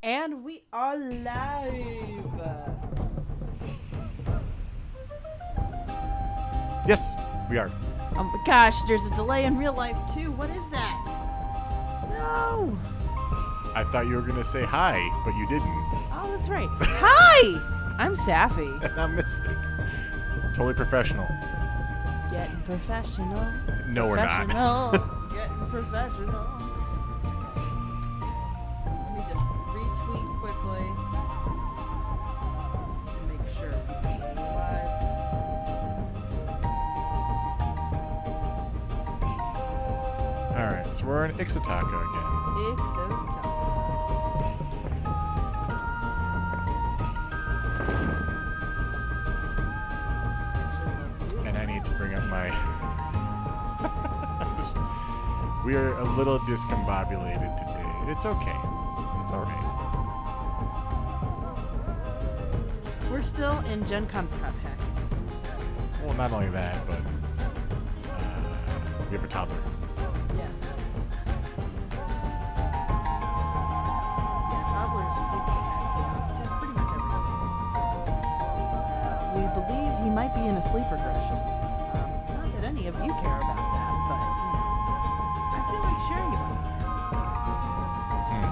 And we are live. Yes, we are. Oh my gosh, there's a delay in real life too. What is that? No. I thought you were going to say hi, but you didn't. Oh, that's right. Hi, I'm Sappy. And I'm Mystic. Totally professional. Getting professional. No, we're not. Getting professional. Let me just retweet quickly and make sure people are live. Alright, so we're in Ixa'Taka again. Ixa'Taka. And I need to bring up my... We are a little discombobulated today. It's okay. It's alright. We're still in Gen Con prep, heck. Well, not only that, but we have a toddler. Yes. Yeah, toddlers do pretty much everything. We believe he might be in a sleep regression. Not that any of you care about that, but I feel like sharing about it. Hey,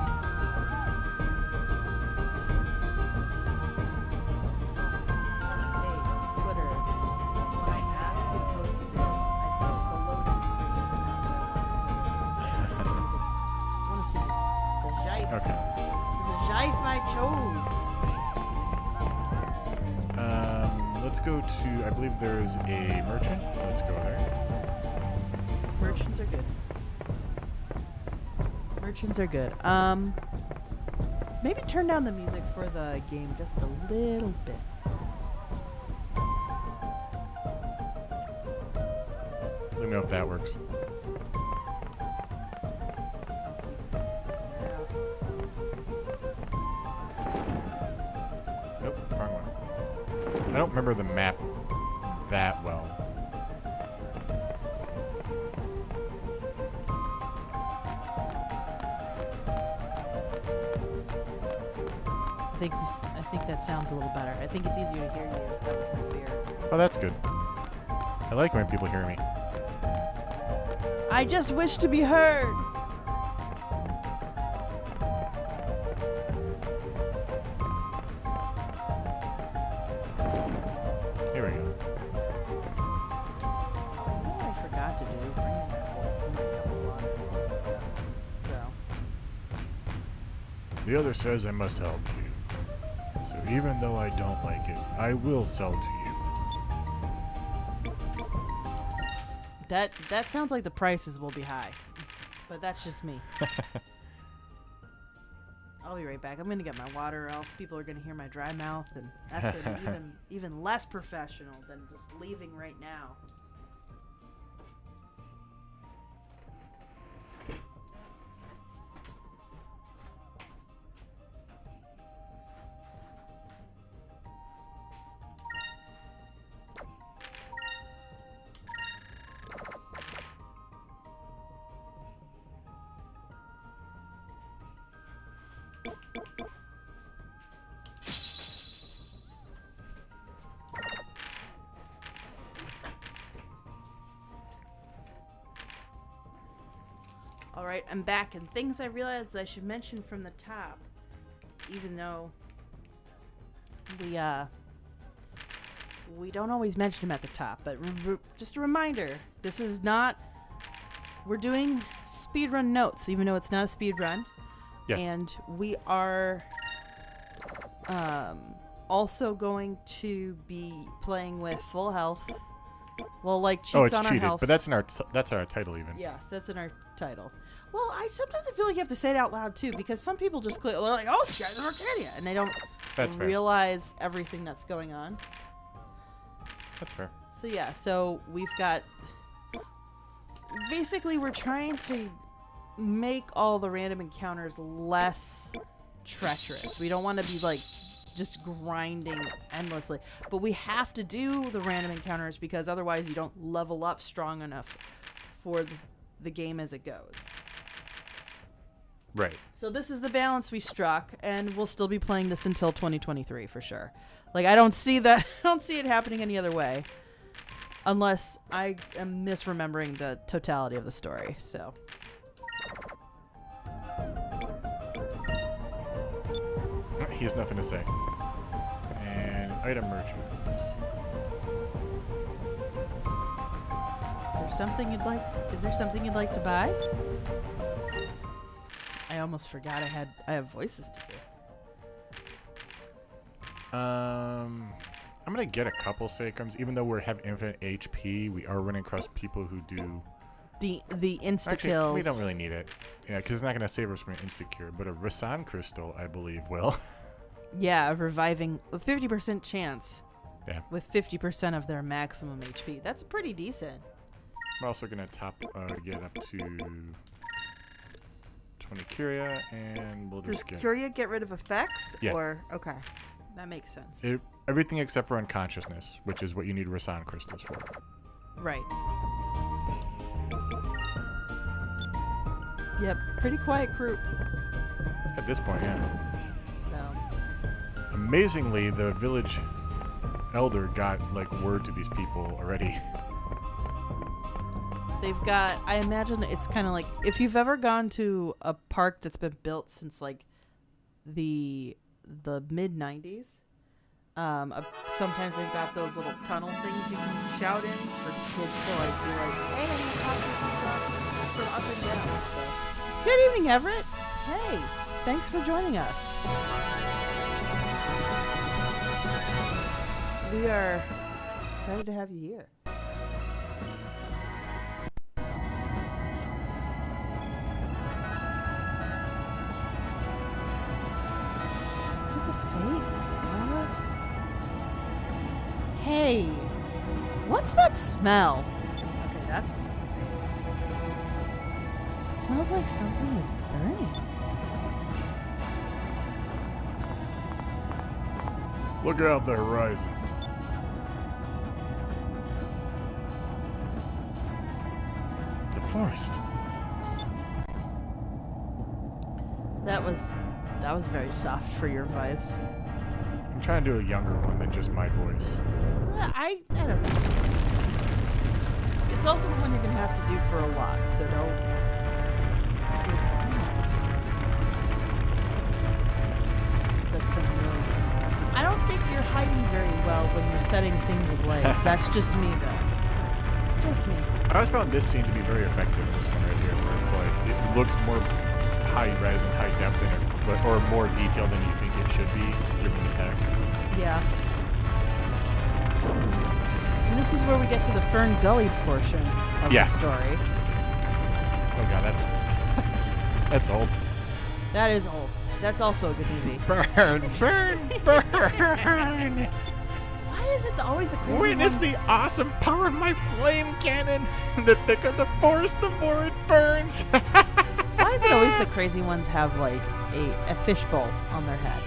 Twitter. When I asked you to post a video, I felt the loading screen was not there. I want to see the jive. Okay. The jive I chose. Let's go to... I believe there's a merchant. Let's go there. Merchants are good. Merchants are good. Maybe turn down the music for the game just a little bit. Let me know if that works. Nope, wrong one. I don't remember the map that well. I think that sounds a little better. I think it's easier to hear you. That was my fear. Oh, that's good. I like when people hear me. I just wish to be heard. Here we go. What I forgot to do? Bring a cup of water. So. The other says I must help you. So even though I don't like it, I will sell to you. That sounds like the prices will be high, but that's just me. I'll be right back. I'm gonna get my water, or else people are gonna hear my dry mouth, and that's gonna be even less professional than just leaving right now. Alright, I'm back, and things I realized I should mention from the top, even though we don't always mention them at the top, but just a reminder, this is not, we're doing speedrun notes, even though it's not a speedrun. Yes. And we are also going to be playing with full health. Well, like cheats it's on our cheated, health. but that's in our that's our title even. Yes, that's in our title. Well, sometimes I feel like you have to say it out loud too, because some people just click. They're like, "Oh, this guy's in Arcadia," and they don't That's fair. realize everything that's going on. That's fair. So yeah, so we've got. Basically, we're trying to make all the random encounters less treacherous. We don't want to be like just grinding endlessly, but we have to do the random encounters because otherwise you don't level up strong enough for the game as it goes. Right. So this is the balance we struck, and we'll still be playing this until 2023 for sure. Like, I don't see that. I don't see it happening any other way, unless I am misremembering the totality of the story. So. He has nothing to say. And item merchant. Is there something you'd like? Is there something you'd like to buy? I almost forgot I have voices to do. I'm gonna get a couple sacrums, even though we have infinite HP. We are running across people who do the insta Actually, kills. we don't really need it. Yeah, because it's not gonna save us from an insta cure. But a Rasan crystal, I believe, will. Yeah, reviving a 50% chance. Yeah. With 50% of their maximum HP. That's pretty decent. We're also gonna get up to 20 Curia, and we'll Does just get Curia get rid of effects? Yeah. Or okay, that makes sense. everything except for unconsciousness, which is what you need Rasan crystals for. Right. Yep, pretty quiet group. At this point, yeah. So. Amazingly, the village elder got like word to these people already. They've got, I imagine it's kind of like, if you've ever gone to a park that's been built since like the mid-90s, sometimes they've got those little tunnel things you can shout in for kids to like be like, hey, I'm gonna talk to you from up and down. So, good evening, Everett. Hey, thanks for joining us. We are excited to have you here. What's with the face, Ika? Hey, what's that smell? Okay, that's what's with the face. It smells like something is burning. Look out the horizon. The forest. That was very soft for your voice. I'm trying to do a younger one than just my voice. Yeah, I don't know. It's also the one you're gonna have to do for a lot, so don't. The chameleon. I don't think you're hiding very well when you're setting things ablaze. That's just me, though. Just me. I always found this scene to be very effective, this one right here, where it's like, it looks more high res and high def than it, or more detailed than you think it should be, given the tech. Yeah. And this is where we get to the Fern Gully portion of the story. Oh god, that's old. That is old. That's also a good movie. Burn, burn, burn! Why is it always the crazy Witness ones? the awesome power of my flame cannon! The thicker the forest, the more it burns! Why is it always the crazy ones have like a fishbowl on their head?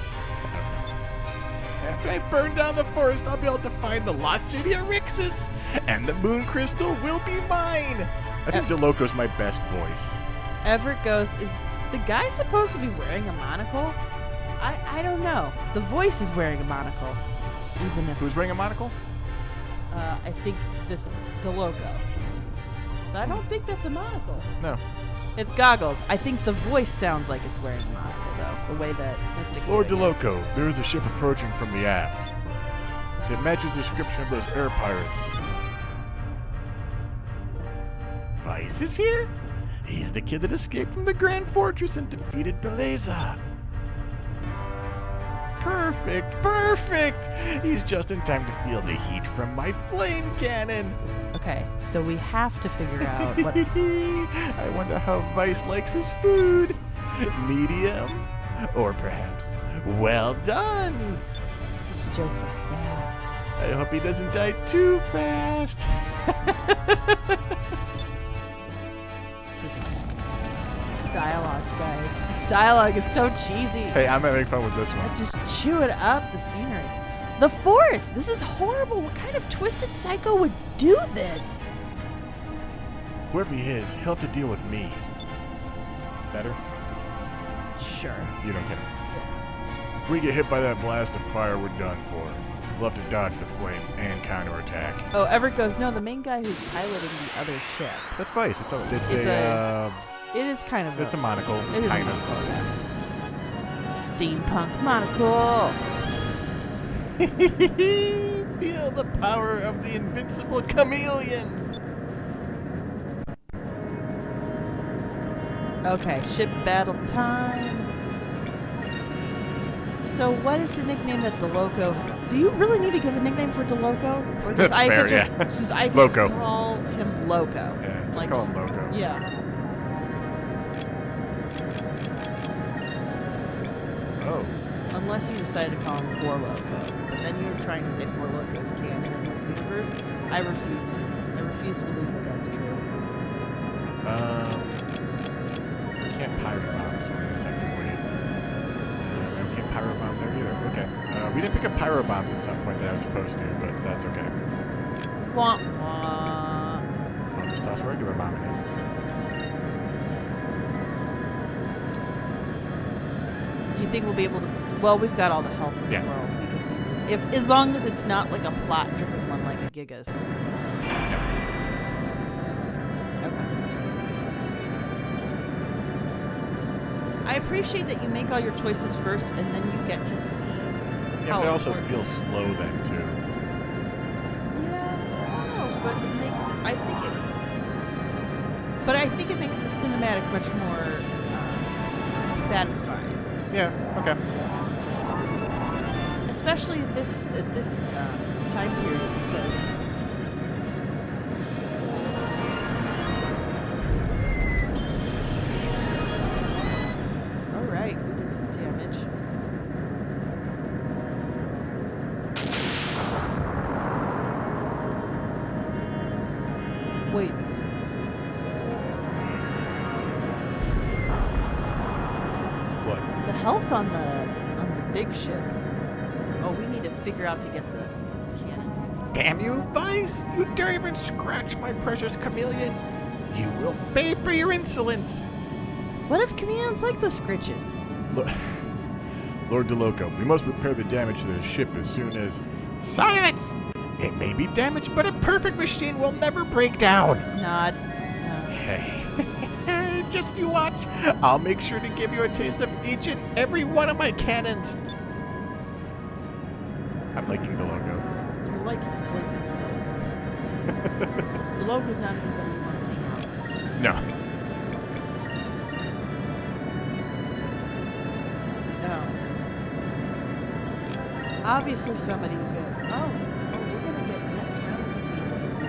After I burn down the forest, I'll be able to find the lost city of Rixus, and the moon crystal will be mine! I think DeLoco's my best voice. Everett goes, is the guy supposed to be wearing a monocle? I don't know. The voice is wearing a monocle. Even if Who's wearing a monocle? I think this DeLoco. But I don't think that's a monocle. No. It's goggles. I think the voice sounds like it's wearing a monocle, though. The way that Mystic's Lord doing it. DeLoco, there is a ship approaching from the aft. It matches the description of those air pirates. Vice is here? He's the kid that escaped from the Grand Fortress and defeated Beleza. Perfect, perfect! He's just in time to feel the heat from my flame cannon. Okay, so we have to figure out what... I wonder how Vice likes his food. Medium? Or perhaps well done? These jokes are bad. I hope he doesn't die too fast. This dialogue, guys. This dialogue is so cheesy. Hey, I'm having fun with this one. Just chew it up, the scenery. The forest! This is horrible. What kind of twisted psycho would do this? Whoever he is, he'll have to deal with me. Better? Sure. You don't care. If we get hit by that blast of fire, we're done for. We'll have to dodge the flames and counterattack. Oh, Everett goes, no, the main guy who's piloting the other ship. That's Vice. It is kind of it's a monocle. It is kind a of. monocle, yeah. Steampunk monocle. Feel the power of the invincible chameleon. Okay, ship battle time. So what is the nickname that DeLoco... Do you really need to give a nickname for DeLoco? Or That's fair, just Loco. call him Loco? Yeah, just call him Loco. Yeah. Oh. Unless you decide to call him Four Loco. But then you're trying to say Four Loco is canon in this universe. I refuse. I refuse to believe that that's true. We can't pirate bomb, so we're going to have to wait. We can't pyro bomb there either. Okay. We didn't pick up pyro bombs at some point that I was supposed to, but that's okay. Wah, wah. I'll just toss a regular bomb at him. Do you think we'll be able to... Well, we've got all the health in the world. We can, as long as it's not like a plot-driven one like a Gigas. No. Okay. I appreciate that you make all your choices first, and then you get to see how but it it also works. feels slow then, too. Yeah, I don't know, but it makes it... I think it makes the cinematic much more satisfying. Yeah, okay. Especially at this time period, because all right, we did some damage. Wait. What? The health on the big ship. Oh, we need to figure out to get the cannon. Damn you, Vice! You dare even scratch my precious chameleon! You will pay for your insolence! What if chameleons like the scritches? Lord DeLoco, we must repair the damage to the ship as soon as... Silence! It may be damaged, but a perfect machine will never break down! Nod. Hey. Just you watch. I'll make sure to give you a taste of each and every one of my cannons. I'm liking DeLoco. You're liking the voice of DeLoco. DeLoco's not anybody you want to hang out with. No. No. Obviously somebody who goes, oh, we're going to get next round. We're going to be able to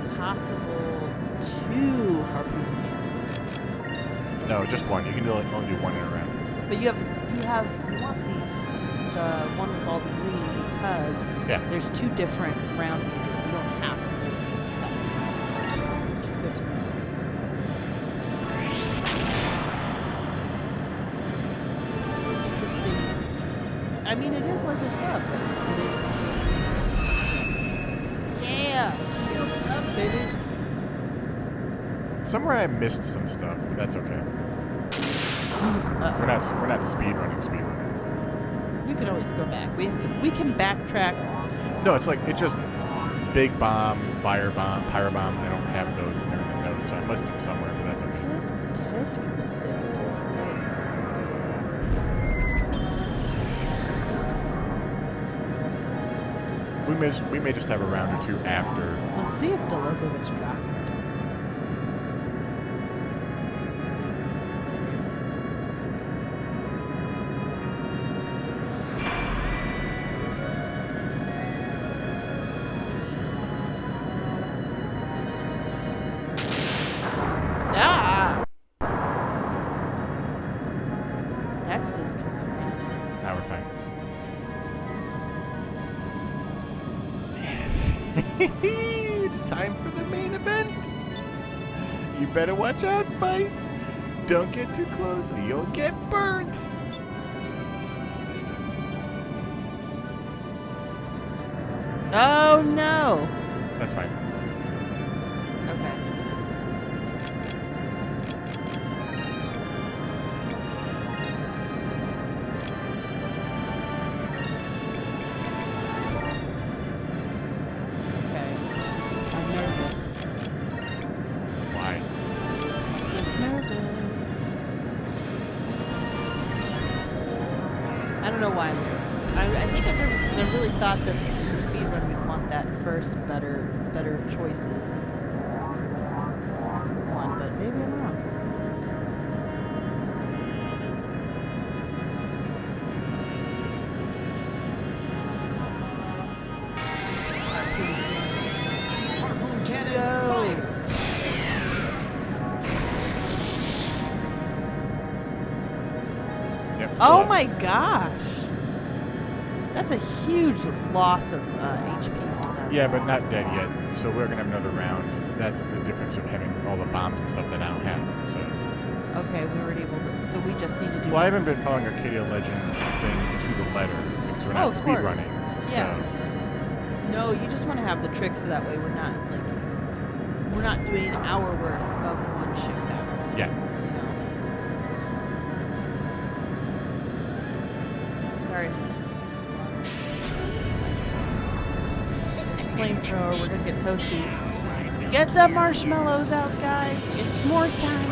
do possible 2 harpoon cannons. No, just one. You can only do one in a round. But you want these, the one with all the green, because there's 2 different rounds you can do. You don't have to do it in the second round, which is good to know. Interesting. I mean, it is like a sub. It is. Yeah! Shield up, baby! Somewhere I missed some stuff, but that's okay. We're not speedrunning. We could always go back. If we can backtrack. No, it's just big bomb, fire bomb, pyro bomb. I don't have those in there in the notes, so I missed them somewhere, but that's okay. Tisk, mystic, tisk. We may just have a round or 2 after. Let's see if DeLoco gets dropped. That's disconcerting. Now we're fine. It's time for the main event. You better watch out, Vice. Don't get too close or you'll get burnt. Oh no! That's fine. Okay. I don't know why I'm nervous. I think I'm nervous because I really thought that in the speedrun we'd want that first better choices one, but maybe I'm wrong. Harpoon cannon, Go. fire! Yep. still Oh up. my gosh! That's a huge loss of HP from that. Yeah, but not dead yet. So we're gonna have another round. That's the difference of having all the bombs and stuff that I don't have. So. Okay, we weren't able to. So we just need to do. Well, I haven't been following Arcadia Legends thing to the letter because we're Oh, not of speed course. running. Yeah. So. No, you just want to have the trick so that way we're not doing an hour worth of one shoot battle. Yeah. You know. Sorry. Flamethrower, we're gonna get toasty. Get the marshmallows out, guys. It's s'mores time.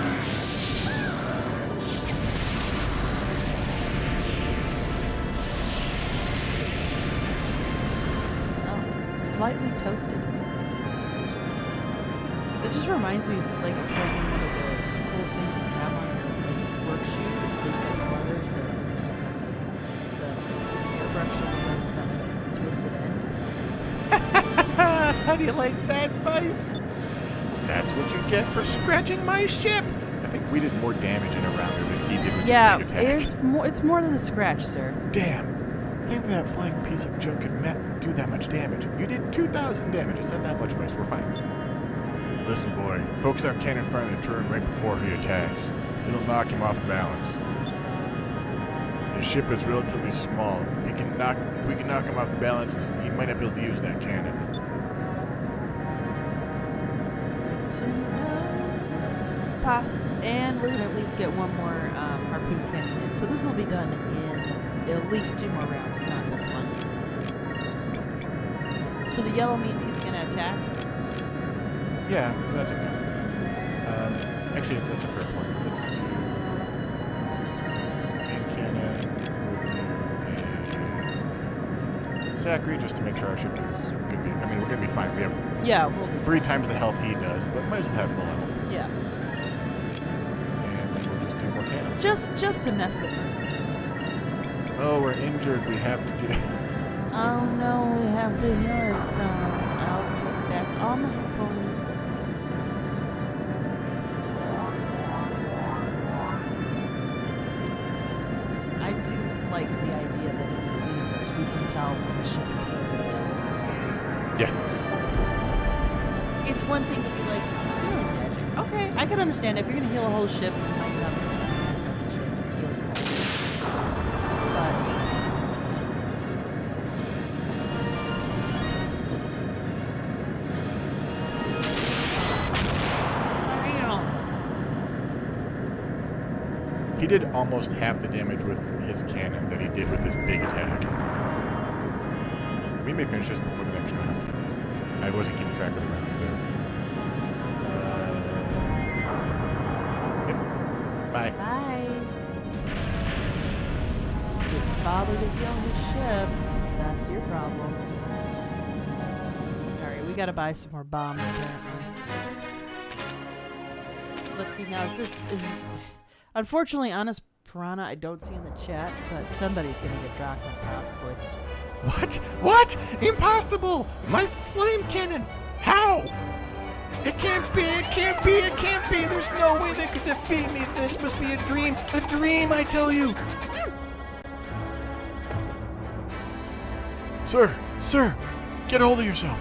Oh, slightly toasted. It just reminds me, it's like apparently one of the cool things to have on your work shoes if they've got the leather, so it's airbrush so that it's got like a toasted end. How do you like that, Vice? That's what you get for scratching my ship. I think we did more damage in a rounder than he did with Yeah, his big attack. it's more than a scratch, sir. Damn. I didn't think that flying piece of junk could do that much damage. You did 2,000 damage. It's not that much, Vice. We're fine. Listen, boy. Focus our cannon in front of the turret right before he attacks. It'll knock him off balance. His ship is relatively small. If we can knock him off balance, he might not be able to use that cannon. And we're gonna at least get one more harpoon cannon in. So this will be done in at least 2 more rounds, if not this one. So the yellow means he's gonna attack. Yeah, that's okay. Actually, that's a fair point. Let's do main cannon. We'll do a Zachary just to make sure our ship is gonna be. I mean, we're gonna be fine. We have Yeah, we'll be 3 times the health he does, but might as well have full health. yeah. And then we'll just do more cannons. Just to mess with him. Oh, we're injured. We have to do. Oh no, we have to heal ourselves. I'll take back all my points. I do like the idea that in this universe you can tell when the ship is focusing. Yeah. It's one thing to be like, healing magic. Okay, I could understand if you're going to heal a whole ship, you might have some kind of manifestation of healing magic. But He did almost half the damage with his cannon that he did with his big attack. We may finish this before the next round. I wasn't keeping track of the rounds there. Yep. Bye. bye. Didn't bother to heal his ship. That's your problem. Alright, we gotta buy some more bombs apparently. Let's see now, is unfortunately, Honest Piranha I don't see in the chat, but somebody's gonna get dropped possibly. What? What? Impossible! My flame cannon! How? It can't be, it can't be, it can't be! There's no way they could defeat me! This must be a dream! A dream, I tell you! Sir! Sir! Get a hold of yourself!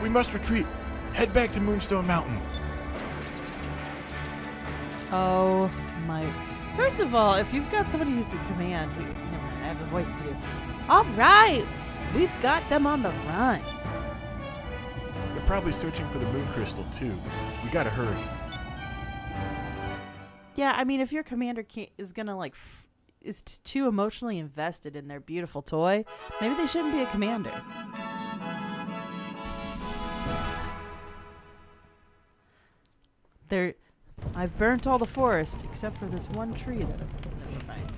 We must retreat! Head back to Moonstone Mountain! Oh my. First of all, if you've got somebody who's in command, never mind, I have a voice to do. Alright! We've got them on the run. They're probably searching for the moon crystal, too. We gotta hurry. Yeah, I mean, if your commander is gonna like is too emotionally invested in their beautiful toy, maybe they shouldn't be a commander. I've burnt all the forest except for this one tree that. Never mind.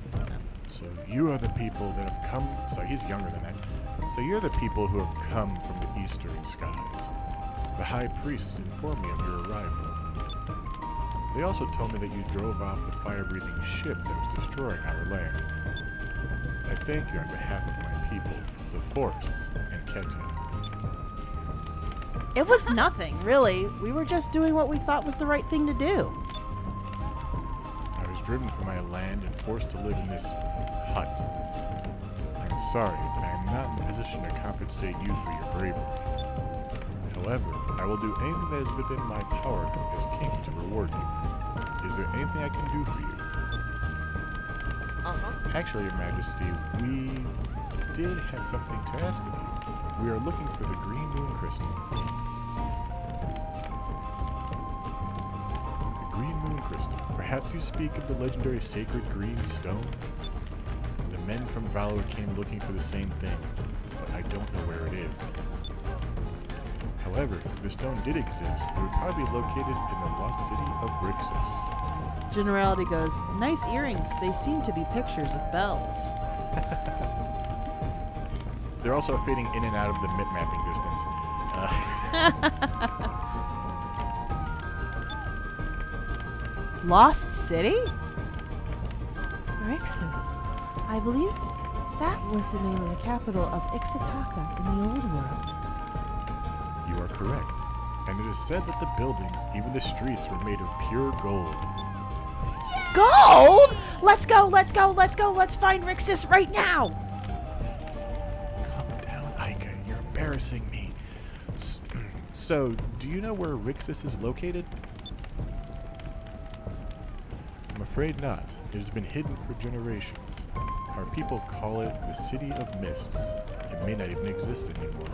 So you are the people that have come. So he's younger than that. So you're the people who have come from the eastern skies. The high priests informed me of your arrival. They also told me that you drove off the fire-breathing ship that was destroying our land. I thank you on behalf of my people, the forests, and Keta. It was nothing, really. We were just doing what we thought was the right thing to do. I was driven from my land and forced to live in this hut. I'm sorry, but I am not in a position to compensate you for your bravery. However, I will do anything that is within my power as king to reward you. Is there anything I can do for you? Actually, Your Majesty, we did have something to ask of you. We are looking for the green moon crystal. The green moon crystal. Perhaps you speak of the legendary sacred green stone? The men from Valor came looking for the same thing, but I don't know where it is. However, if the stone did exist, it would probably be located in the lost city of Rixus. Generality goes, nice earrings. They seem to be pictures of bells. They're also fading in and out of the mapping distance. Lost City? Rixus. I believe that was the name of the capital of Ixa'Taka in the old world. You are correct. And it is said that the buildings, even the streets, were made of pure gold. Gold? Let's go, let's go, let's go. Let's find Rixus right now. Calm down, Ika. You're embarrassing me. So, do you know where Rixus is located? I'm afraid not. It has been hidden for generations. Our people call it the City of Mists. It may not even exist anymore.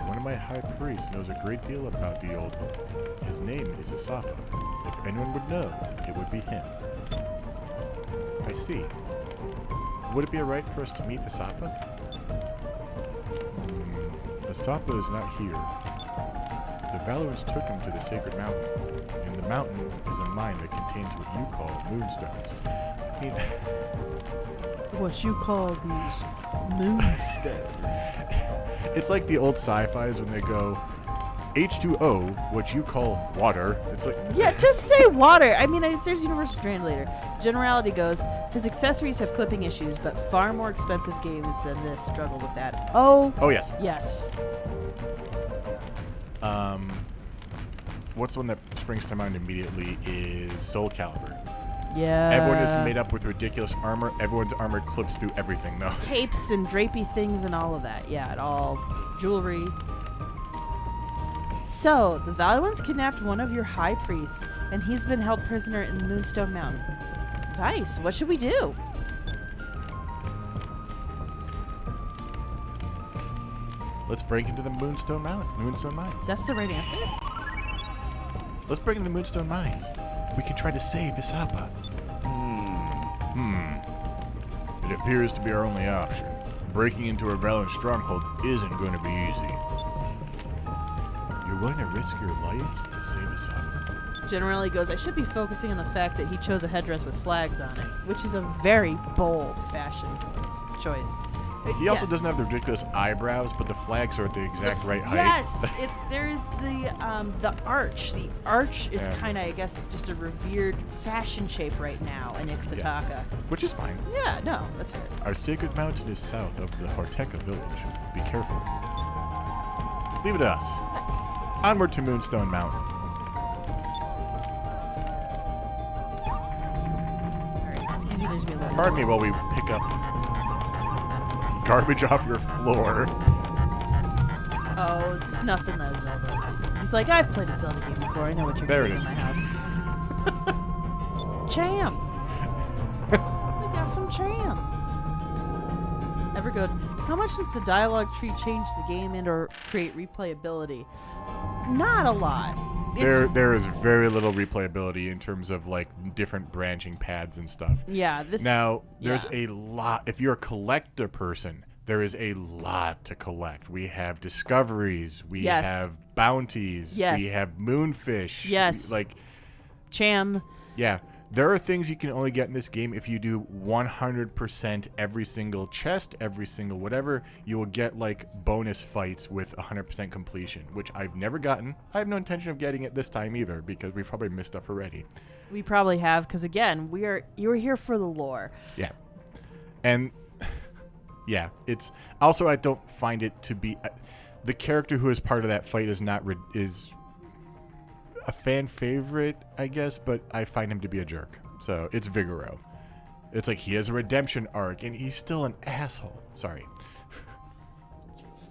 One of my high priests knows a great deal about the old one. His name is Ixa'Taka. If anyone would know, it would be him. I see. Would it be alright for us to meet Ixa'Taka? Ixa'Taka is not here. The Valorants took him to the Sacred Mountain, and the mountain is a mine that contains what you call moonstones. I mean, What you call these moonstones. it's like the old sci-fis when they go, H2O, what you call water. It's like, Yeah, just say water. I mean, there's Universal Translator. Generality goes, his accessories have clipping issues, but far more expensive games than this struggle with that. Oh, yes. yes. What's one that springs to mind immediately is Soul Calibur. Yeah. Everyone is made up with ridiculous armor. Everyone's armor clips through everything, though. Capes and drapey things and all of that. Yeah, it all. Jewelry. So, the Valuans kidnapped one of your high priests, and he's been held prisoner in Moonstone Mountain. Vice, what should we do? Let's break into the Moonstone Mines. That's the right answer? Let's break into the Moonstone Mines. We can try to save Ixa'Taka. It appears to be our only option. Breaking into a Valorant stronghold isn't going to be easy. You're willing to risk your lives to save Ixa'Taka? Generally goes, I should be focusing on the fact that he chose a headdress with flags on it, which is a very bold fashion choice. He also doesn't have the ridiculous eyebrows, but the flags are at the exact right height. Yes, there's the arch. The arch is kind of, I guess, just a revered fashion shape right now in Ixa'Taka. Yeah. Which is fine. Yeah, no, that's fair. Our sacred mountain is south of the Arcadia village. Be careful. Leave it to us. Onward to Moonstone Mountain. Alright, excuse me, there's me a little. Pardon me while we pick up garbage off your floor. Oh, it's just nothing that is Zelda. He's like, I've played a Zelda game before. I know what you're There doing it in is. my house. Jam. We got some jam. Ever good. How much does the dialogue tree change the game and/or create replayability? Not a lot. There is very little replayability in terms of like different branching paths and stuff. Yeah. There's a lot. If you're a collector person, there is a lot to collect. We have discoveries. We have bounties. Yes. We have moonfish. Yes. Like Cham. Yeah. There are things you can only get in this game if you do 100% every single chest, every single whatever. You will get like bonus fights with 100% completion, which I've never gotten. I have no intention of getting it this time either because we've probably missed stuff already. We probably have because again, you're here for the lore. Yeah, and yeah, it's also I don't find it to be the character who is part of that fight is not is a fan favorite, I guess, but I find him to be a jerk. So it's Vigoro. It's like he has a redemption arc, and he's still an asshole. Sorry.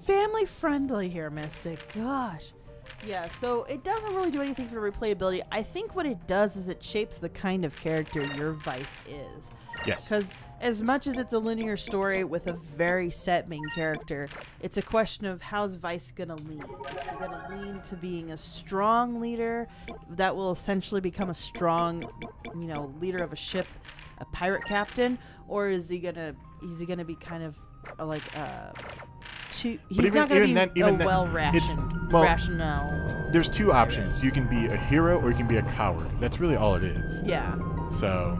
Family friendly here, Mystic. Gosh. Yeah, so it doesn't really do anything for the replayability. I think what it does is it shapes the kind of character your Vice is. Yes. Because as much as it's a linear story with a very set main character, it's a question of how's Vice going to lean. Is he going to lean to being a strong leader that will essentially become a strong, leader of a ship, a pirate captain, or is he going to be kind of like he's not going to be a well-rationed rationale. There's two options. You can be a hero or you can be a coward. That's really all it is. Yeah. So,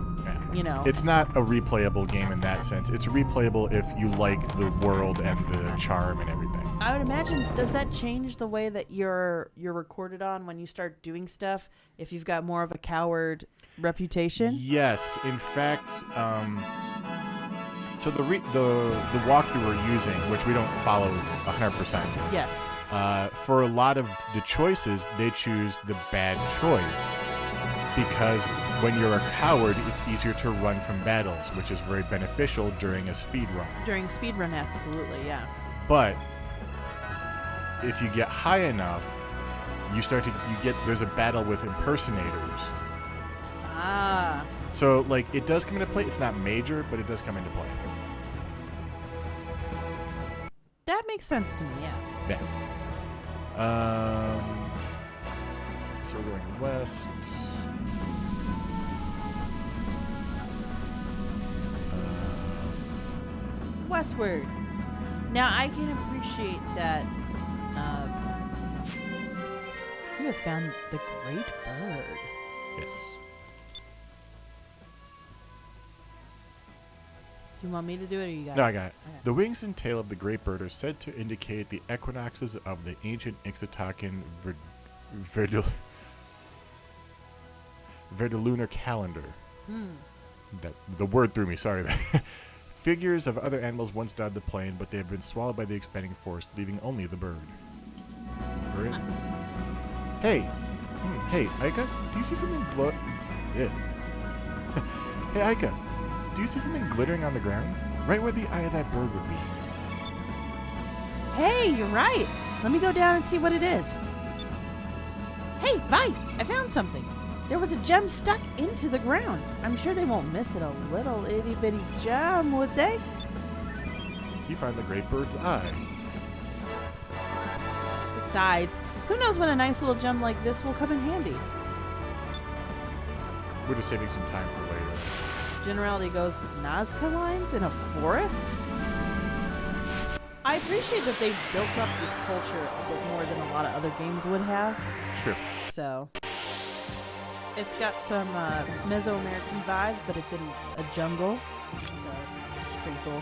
it's not a replayable game in that sense. It's replayable if you like the world and the charm and everything. I would imagine, does that change the way that you're recorded on when you start doing stuff if you've got more of a coward reputation? Yes. In fact, so the walkthrough we're using, which we don't follow 100%. Yes. For a lot of the choices, they choose the bad choice because when you're a coward, it's easier to run from battles, which is very beneficial during a speed run. During speed run, absolutely, yeah. But if you get high enough, there's a battle with impersonators. Ah. So like it does come into play. It's not major, but it does come into play. That makes sense to me, yeah. Yeah. So we're going west. Westward. Now I can appreciate that you have found the great bird. Yes. Do you want me to do it or you got it? No, I got it. Okay. The wings and tail of the great bird are said to indicate the equinoxes of the ancient Ixa'Takan vertilunar calendar. The word threw me, sorry. Figures of other animals once dotted the plain, but they have been swallowed by the expanding forest, leaving only the bird. Hey, Aika, do you see something Hey, Aika, do you see something glittering on the ground? Right where the eye of that bird would be. Hey, you're right. Let me go down and see what it is. Hey, Vice, I found something. There was a gem stuck into the ground. I'm sure they won't miss it, a little itty-bitty gem, would they? You find the great bird's eye. Besides, who knows when a nice little gem like this will come in handy? We're just saving some time for later. Generality goes, Nazca lines in a forest? I appreciate that they built up this culture a bit more than a lot of other games would have. It's true. So, it's got some Mesoamerican vibes, but it's in a jungle. So, it's pretty cool.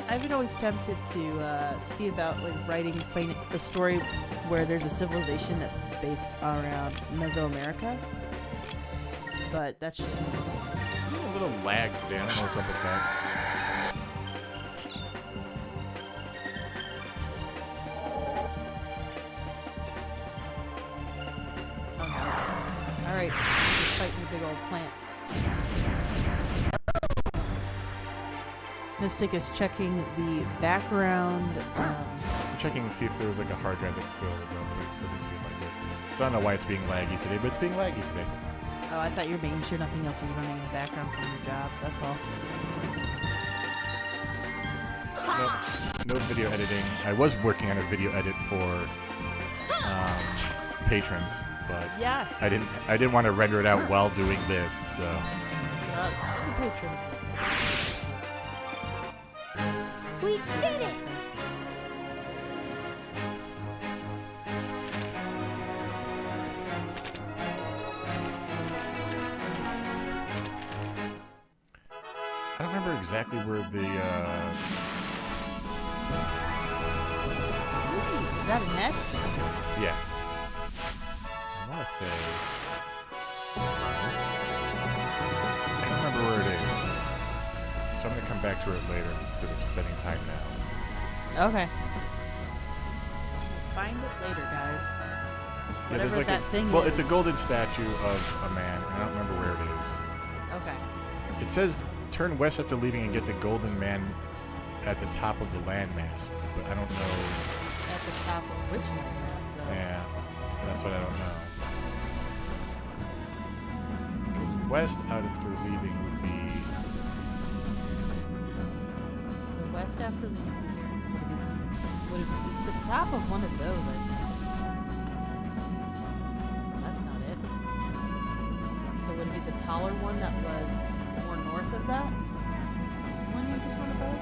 I've been always tempted to see about writing a story where there's a civilization that's based around Mesoamerica, but that's just me. I'm a little lag today. I don't know what's up with that. Oh, nice. All right, just fighting the big old plant. Mystic is checking the background. I'm checking to see if there was like a hard drive that's filled, but it doesn't seem like it. So I don't know why it's being laggy today, but it's being laggy today. Oh, I thought you were making sure nothing else was running in the background from your job. That's all. No video editing. I was working on a video edit for patrons, but Yes. I didn't want to render it out while doing this, so. The patron. We did it! I don't remember exactly where the, Ooh, is that a net? yeah. I want to say... I don't remember where it is. So I'm going to come back to it later instead of spending time now. Okay. Find it later, guys. Yeah, there's Whatever like that thing well, is. it's a golden statue of a man, and I don't remember where it is. Okay. It says turn west after leaving and get the golden man at the top of the landmass, but I don't know. At the top of which landmass, though? Yeah, that's what I don't know. Because west after leaving would be. So west after leaving here. It's the top of one of those, I think. That's not it. So would it be the taller one that was more north of that? One you just went above?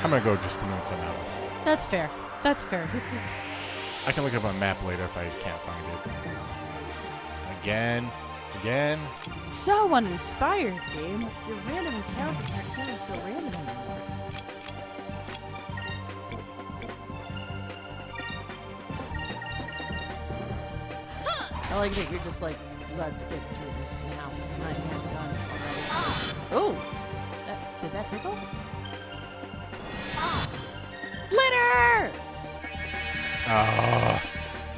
I'm gonna go just to notes on that one. That's fair. That's fair. This is... I can look up on a map later if I can't find it. Again. so uninspired, game. Your random encounters aren't feeling so random anymore. I like that you're just like, let's get through this now. I am done already. Oh! Did that tickle? Glitter! Oh.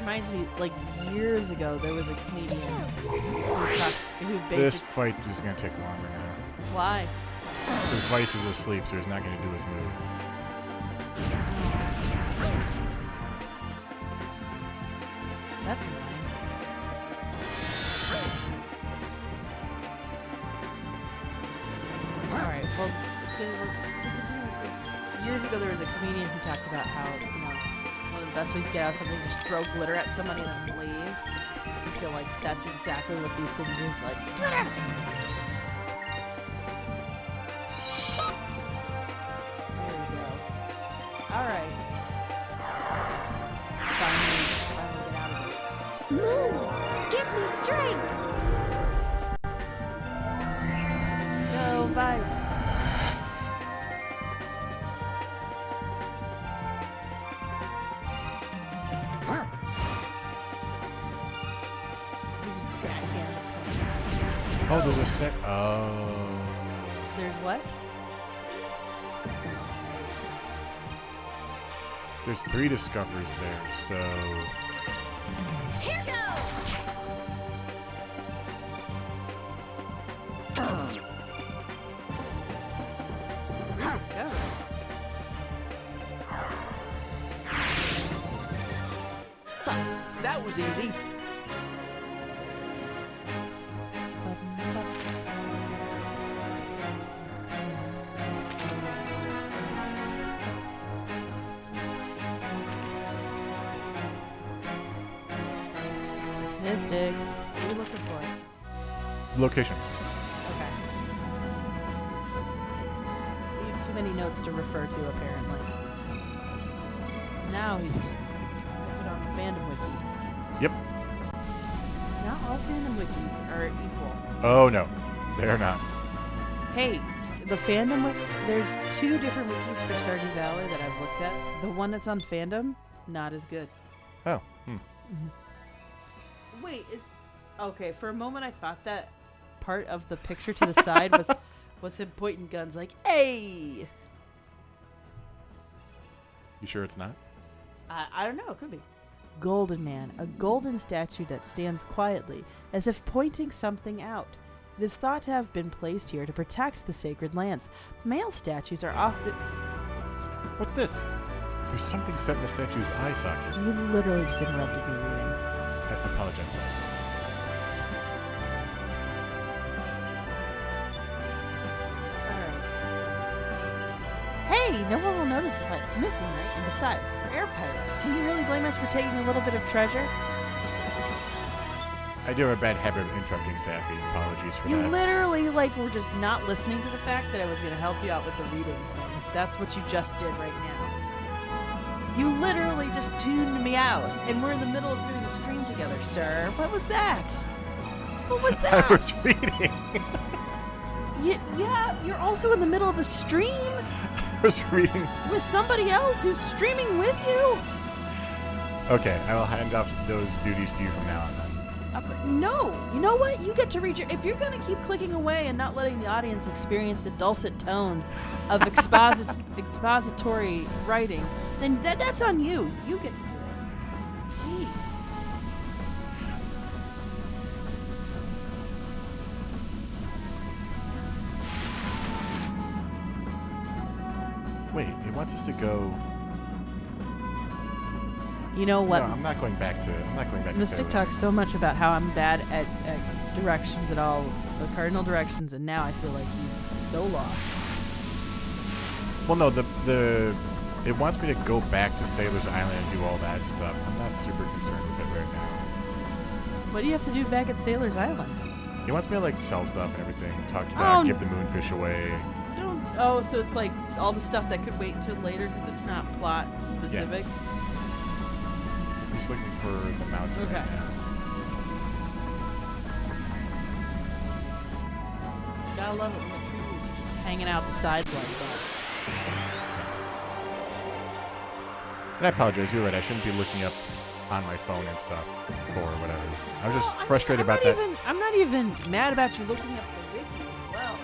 Reminds me, like, years ago, there was a comedian who This basically... fight is gonna take longer now. Why? Because Vice is asleep, so he's not gonna do his move. That's annoying. Alright, well, to continue this, years ago there was a comedian who talked about how, one of the best ways to get out of something is just throw glitter at somebody and then leave. I feel like that's exactly what these things are, like, glitter! There we go. Alright. Let's finally get out of this. Move! Give me strength! Go, Vice! You just backhand. Oh, there's a sec. Oh. There's what? There's 3 discoveries there, so. Here goes! Three discoveries. That was easy. Mystic. What are you looking for? Location. Okay. We have too many notes to refer to, apparently. Now he's just looking on the fandom wiki. Yep. Not all fandom wikis are equal. Oh, no. They're not. Hey, the fandom wiki, there's 2 different wikis for Stardew Valley that I've looked at. The one that's on fandom, not as good. Oh. Wait, okay, for a moment I thought that part of the picture to the side was him pointing guns like, hey! You sure it's not? I don't know, it could be. Golden Man, a golden statue that stands quietly, as if pointing something out. It is thought to have been placed here to protect the sacred lands. Male statues are often... What's this? There's something set in the statue's eye socket. You literally just interrupted me reading. I apologize. Alright. Hey, no one will notice if it's missing, right? And besides, we're air pirates. Can you really blame us for taking a little bit of treasure? I do have a bad habit of interrupting Safi. Apologies for You that. literally, were just not listening to the fact that I was going to help you out with the reading thing. That's what you just did right now. You literally just tuned me out, and we're in the middle of doing a stream together, sir. What was that? What was that? I was reading. Yeah, you're also in the middle of a stream I was reading. with somebody else who's streaming with you. Okay, I will hand off those duties to you from now on. Then. But no, you know what? You get to read your. If you're gonna keep clicking away and not letting the audience experience the dulcet tones of expository writing, then that's on you. You get to do it. Jeez. Wait, it wants us to go. You know what? No, I'm not going back to. Mystic Taylor. talks so much about how I'm bad at directions at all, the cardinal directions, and now I feel like he's so lost. Well, no, it wants me to go back to Sailor's Island and do all that stuff. I'm not super concerned with it right now. What do you have to do back at Sailor's Island? It wants me to like sell stuff and everything, talk about, Oh. give the moonfish away. Oh, so it's like all the stuff that could wait till later because it's not plot specific. I'm just looking for the mountain Okay. right now. Gotta love it when the trees are just hanging out the sides like that. And I apologize. You're right. I shouldn't be looking up on my phone and stuff for whatever. I was just frustrated about that. I'm not even mad about you looking up the wiki as well.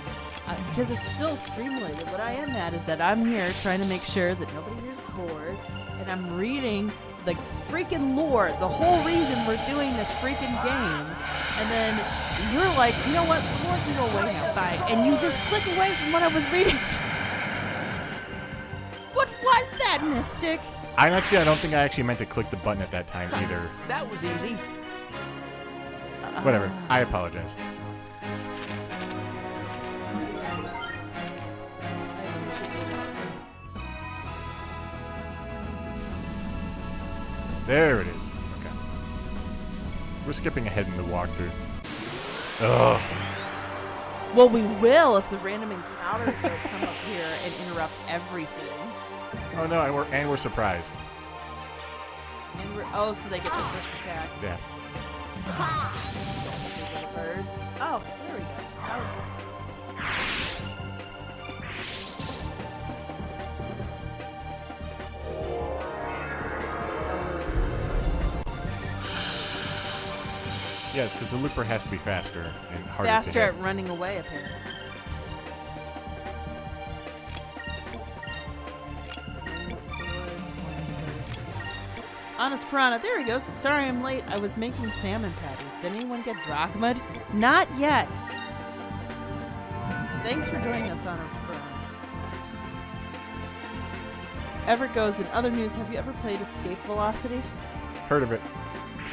Because it's still stream-related. What I am mad is that I'm here trying to make sure that nobody here's bored, and I'm reading the freaking lore, the whole reason we're doing this freaking game, and then you're like, you know what, the lore can go away now, bye, and you just click away from what I was reading. What was that, Mystic? I don't think I actually meant to click the button at that time either. That was easy. Whatever. I apologize. There it is. Okay. We're skipping ahead in the walkthrough. Ugh. Well, we will if the random encounters don't come up here and interrupt everything. Oh no, and we're surprised. And so they get the first attack. Yeah. Birds. Oh, there we go. That was... Yes, because the looper has to be faster and harder faster to hit. at running away, apparently. Honest Piranha, there he goes. Sorry I'm late. I was making salmon patties. Did anyone get drachma'd? Not yet. Thanks for joining us, Honest Piranha. Everett goes, in other news, have you ever played Escape Velocity? Heard of it.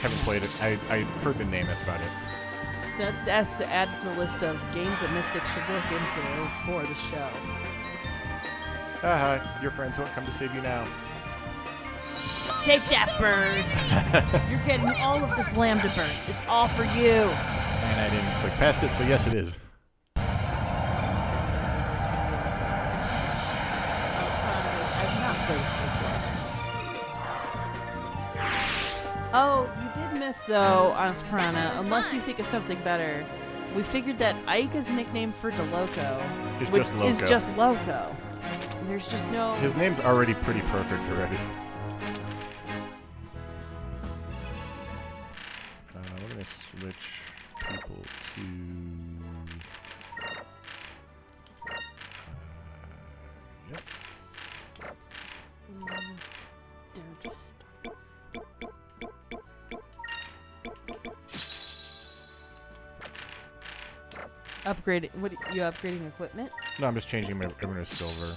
Haven't played it. I heard the name, that's about it. So that's added to the list of games that Mystic should look into for the show. Your friends won't come to save you now. Take that, bird! You're getting all of this lambda burst. It's all for you. And I didn't click past it, so yes, it is. I've not played Escape Velocity. Oh, you did miss, though, Honest Piranha. Unless you think of something better. We figured that Ika's nickname for DeLoco Is just Loco. There's just no... His name's already pretty perfect already. We're going to switch people to... yes. Upgrading. What? You upgrading equipment? No, I'm just changing everyone to silver.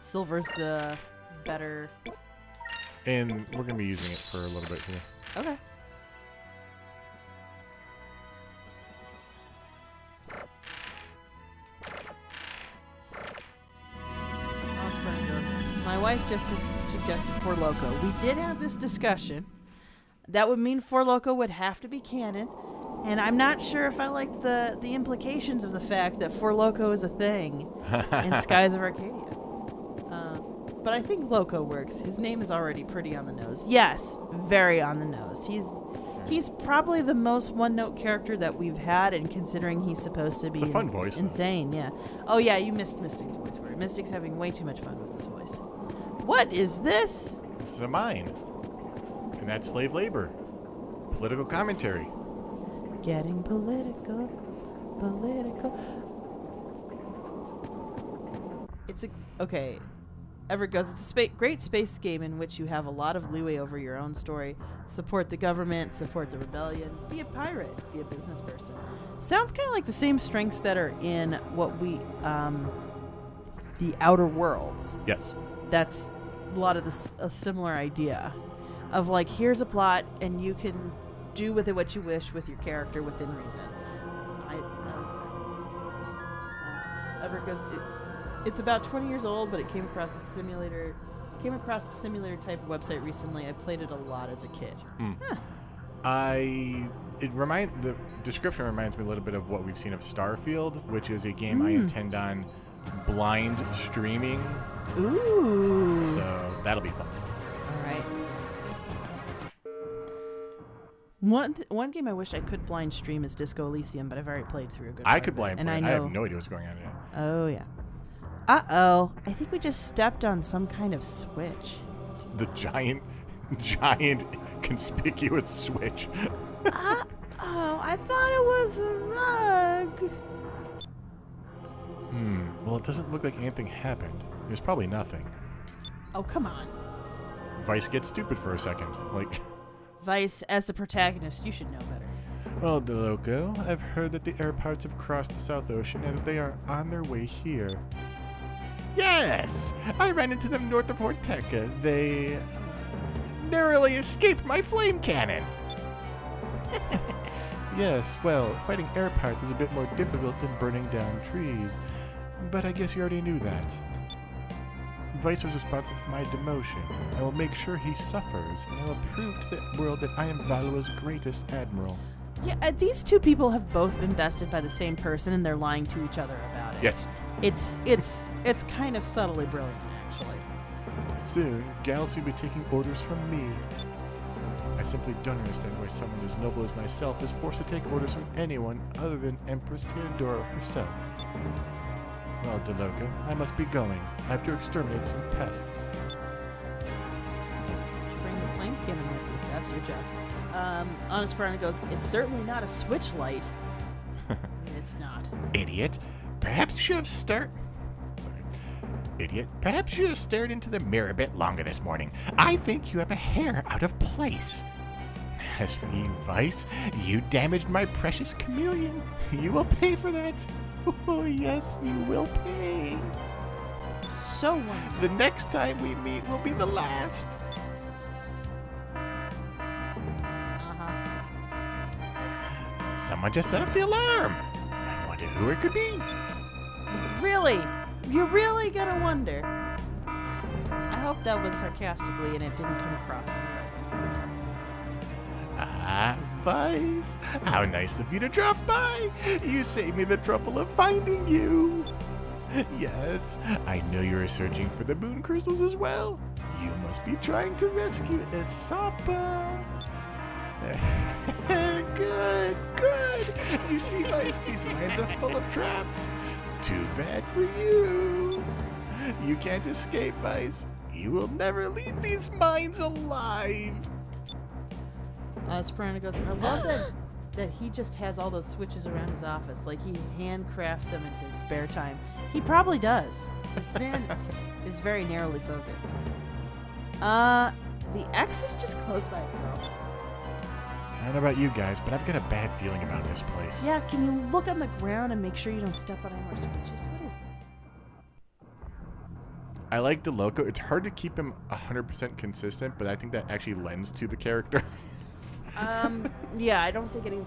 Silver's the better. And we're going to be using it for a little bit here. Okay. My wife just suggested Four Loko. We did have this discussion. That would mean Four Loko would have to be canon. And I'm not sure if I like the implications of the fact that Four Loko is a thing in Skies of Arcadia. But I think Loco works. His name is already pretty on the nose. Yes, very on the nose. He's probably the most one-note character that we've had, and considering he's supposed to be It's a fun voice, though. insane, yeah. Oh yeah, you missed Mystic's voice for it. Mystic's having way too much fun with this voice. What is this? This is a mine. And that's slave labor. Political commentary. Getting political. Okay. Everett goes, it's a great space game in which you have a lot of leeway over your own story. Support the government, support the rebellion, be a pirate, be a business person. Sounds kind of like the same strengths that are in what we, the Outer Worlds. Yes. That's a lot of a similar idea of like, here's a plot and you can do with it what you wish with your character within reason. I like that. Everett goes, it's about 20 years old, but it came across a simulator type of website recently. I played it a lot as a kid. Huh. The description reminds me a little bit of what we've seen of Starfield, which is a game I intend on blind streaming. Ooh. So that'll be fun. All right. One game I wish I could blind stream is Disco Elysium, but I've already played through a good part I could of it, blind and play I it. know. I have no idea what's going on in it. Oh yeah. Uh-oh. I think we just stepped on some kind of switch. It's the giant, conspicuous switch. Uh-oh. I thought it was a rug. Well, it doesn't look like anything happened. There's probably nothing. Oh, come on. Vice gets stupid for a second. Like, Vice, as the protagonist, you should know better. well, DeLoco, I've heard that the air pirates have crossed the South Ocean and that they are on their way here. Yes! I ran into them north of Ixa'Taka. They narrowly escaped my flame cannon. Yes, well, fighting air pirates is a bit more difficult than burning down trees. But I guess you already knew that. Vice was responsible for my demotion. I will make sure he suffers, and I will prove to the world that I am Valua's greatest admiral. Yeah, these two people have both been bested by the same person, and they're lying to each other about it. Yes. It's kind of subtly brilliant, actually. Soon, Galaxy will be taking orders from me. I simply don't understand why someone as noble as myself is forced to take orders from anyone other than Empress Theodora herself. Well, DeLoco, I must be going. I have to exterminate some pests. You bring the flame cannon with you. That's your job. Honest Brian goes, it's certainly not a switch light. It's not. Idiot. Perhaps you should have stared into the mirror a bit longer this morning. I think you have a hair out of place. As for you, Vice, you damaged my precious chameleon. You will pay for that. Oh, yes, you will pay. So wonderful. The next time we meet will be the last. Someone just set off the alarm. I wonder who it could be. Really? You're really gonna wonder? I hope that was sarcastically and it didn't come across. Ah, Vice, how nice of you to drop by. You saved me the trouble of finding you. Yes, I know you are searching for the moon crystals as well. You must be trying to rescue Ixa'Taka. Good. You see, Vice, these mines are full of traps. Too bad for you. You can't escape, Vice. You will never leave these mines alive. Soprano goes, I love that he just has all those switches around his office. Like he handcrafts them into his spare time. He probably does. This man is very narrowly focused. The X is just closed by itself. I don't know about you guys, but I've got a bad feeling about this place. Yeah, can you look on the ground and make sure you don't step on any more switches? What is this? I like DeLoco. It's hard to keep him 100% consistent, but I think that actually lends to the character. Yeah, I don't think and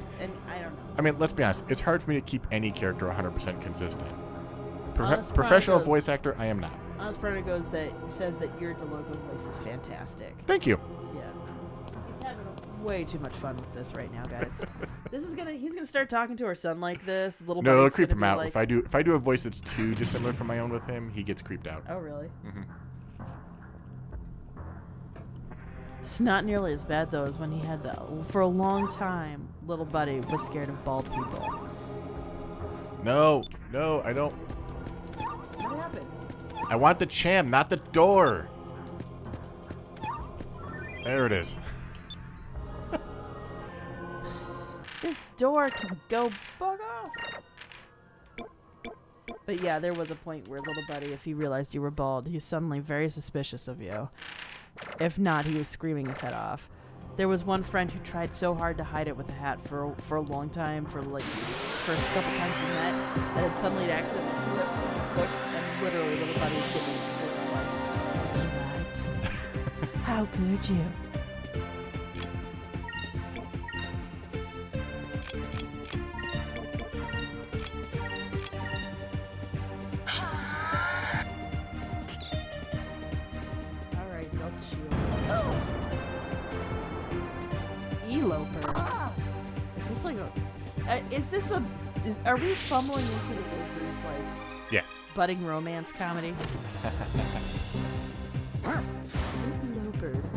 I don't know. I mean, let's be honest. It's hard for me to keep any character 100% consistent. Honest Professional Chronicles- voice actor, I am not. Honest Bruno says that your DeLoco voice is fantastic. Thank you. Yeah. He's having way too much fun with this right now, guys. He's gonna start talking to our son like this. Little No, it'll buddy's creep gonna him be out. like, If I do a voice that's too dissimilar from my own with him, he gets creeped out. oh really? Hmm. It's not nearly as bad though as when he had for a long time, little buddy was scared of bald people. No, I don't. What happened? I want the cham, not the door. There it is. This door can go bug off. But yeah, there was a point where little buddy, if he realized you were bald, he was suddenly very suspicious of you. If not, he was screaming his head off. There was one friend who tried so hard to hide it with a hat for a long time, for like first couple times we met, and then suddenly it accidentally slipped and he looked, and literally little buddy was getting sick of like, how could you? Eloper. Is this like a? Are we fumbling into the Loopers like? Yeah. Budding romance comedy. Elopers.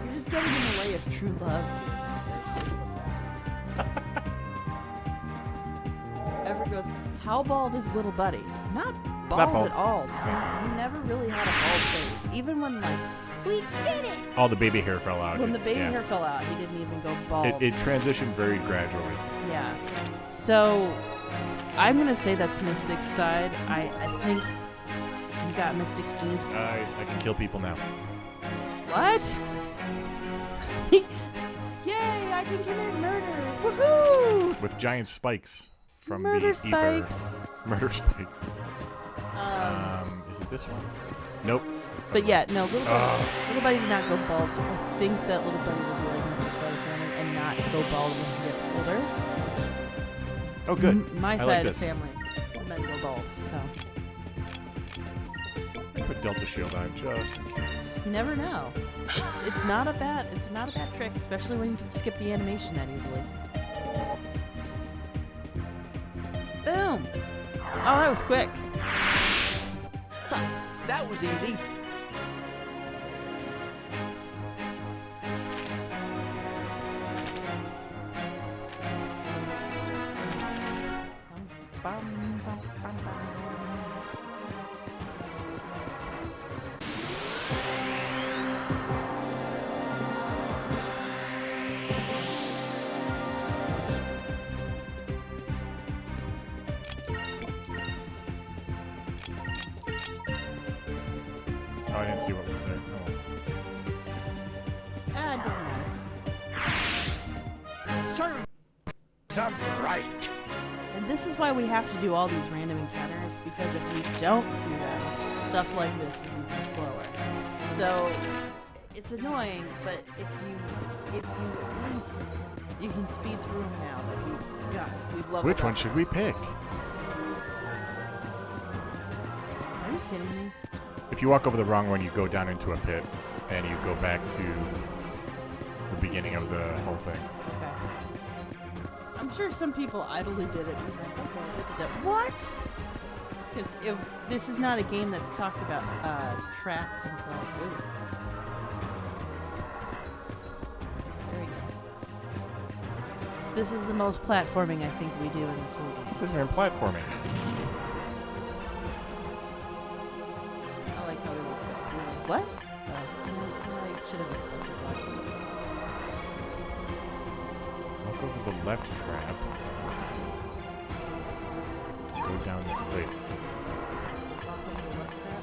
You're just getting in the way of true love. Ever goes, how bald is little buddy? Not bald at all. He never really had a bald face. Even when like. We did it! All the baby hair fell out. When the baby hair fell out, he didn't even go bald. It transitioned very gradually. Yeah. So, I'm going to say that's Mystic's side. I think he got Mystic's genes. Nice. I can kill people now. What? Yay, I can commit murder. Woohoo! With giant spikes from murder the spikes. ether. Murder spikes. Is it this one? Nope. But yeah, no, little buddy did not go bald, so I think that little buddy will be like Mystic's side of the family and not go bald when he gets older. Oh, good. My I side like of the this. family will then go bald, so. Put Delta Shield on just in case. You never know. It's not a bad trick, especially when you can skip the animation that easily. Boom! Oh, that was quick. That was easy. Oh, I didn't see what was there. Oh. It didn't matter. Serves them right. And this is why we have to do all these random encounters, because if we don't do them, stuff like this is even slower. So it's annoying, but if you at least you can speed through them now that we've leveled Which one up. should we pick? Are you kidding me? If you walk over the wrong one, you go down into a pit, and you go back to the beginning of the whole thing. Okay. I'm sure some people idly did it. And like, okay, what? Because if this is not a game that's talked about traps until. Ooh. There we go. This is the most platforming I think we do in this whole game. This isn't even platforming. I like how we will spell. We're like, what? I should have expected that. Walk over the left trap. Go down the... Wait. Walk over the left trap.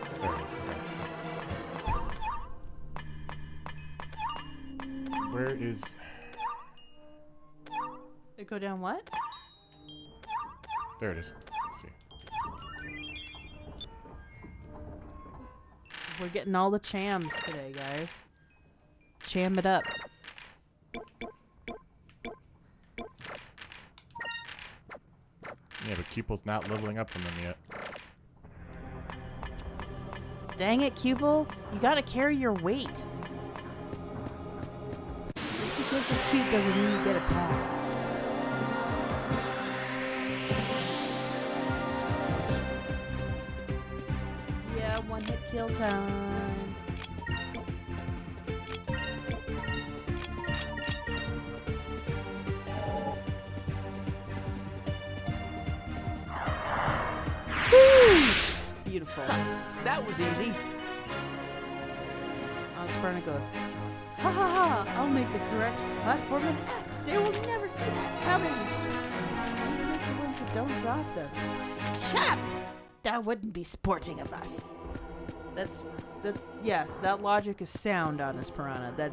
There. Where is... It go down what? There it is. Let's see. We're getting all the chams today, guys. Cham it up. Yeah, but Cupel's not leveling up from them yet. Dang it, Cupel. You gotta carry your weight. Just because you're cute doesn't mean you get a pass. Yeah, one hit kill time. beautiful. That was easy. Sparna goes, ha ha ha, I'll make the correct platform in X. They will never see that coming. I'll make the ones that don't drop them. Shut up! That wouldn't be sporting of us. Yes, that logic is sound, Honest Piranha. That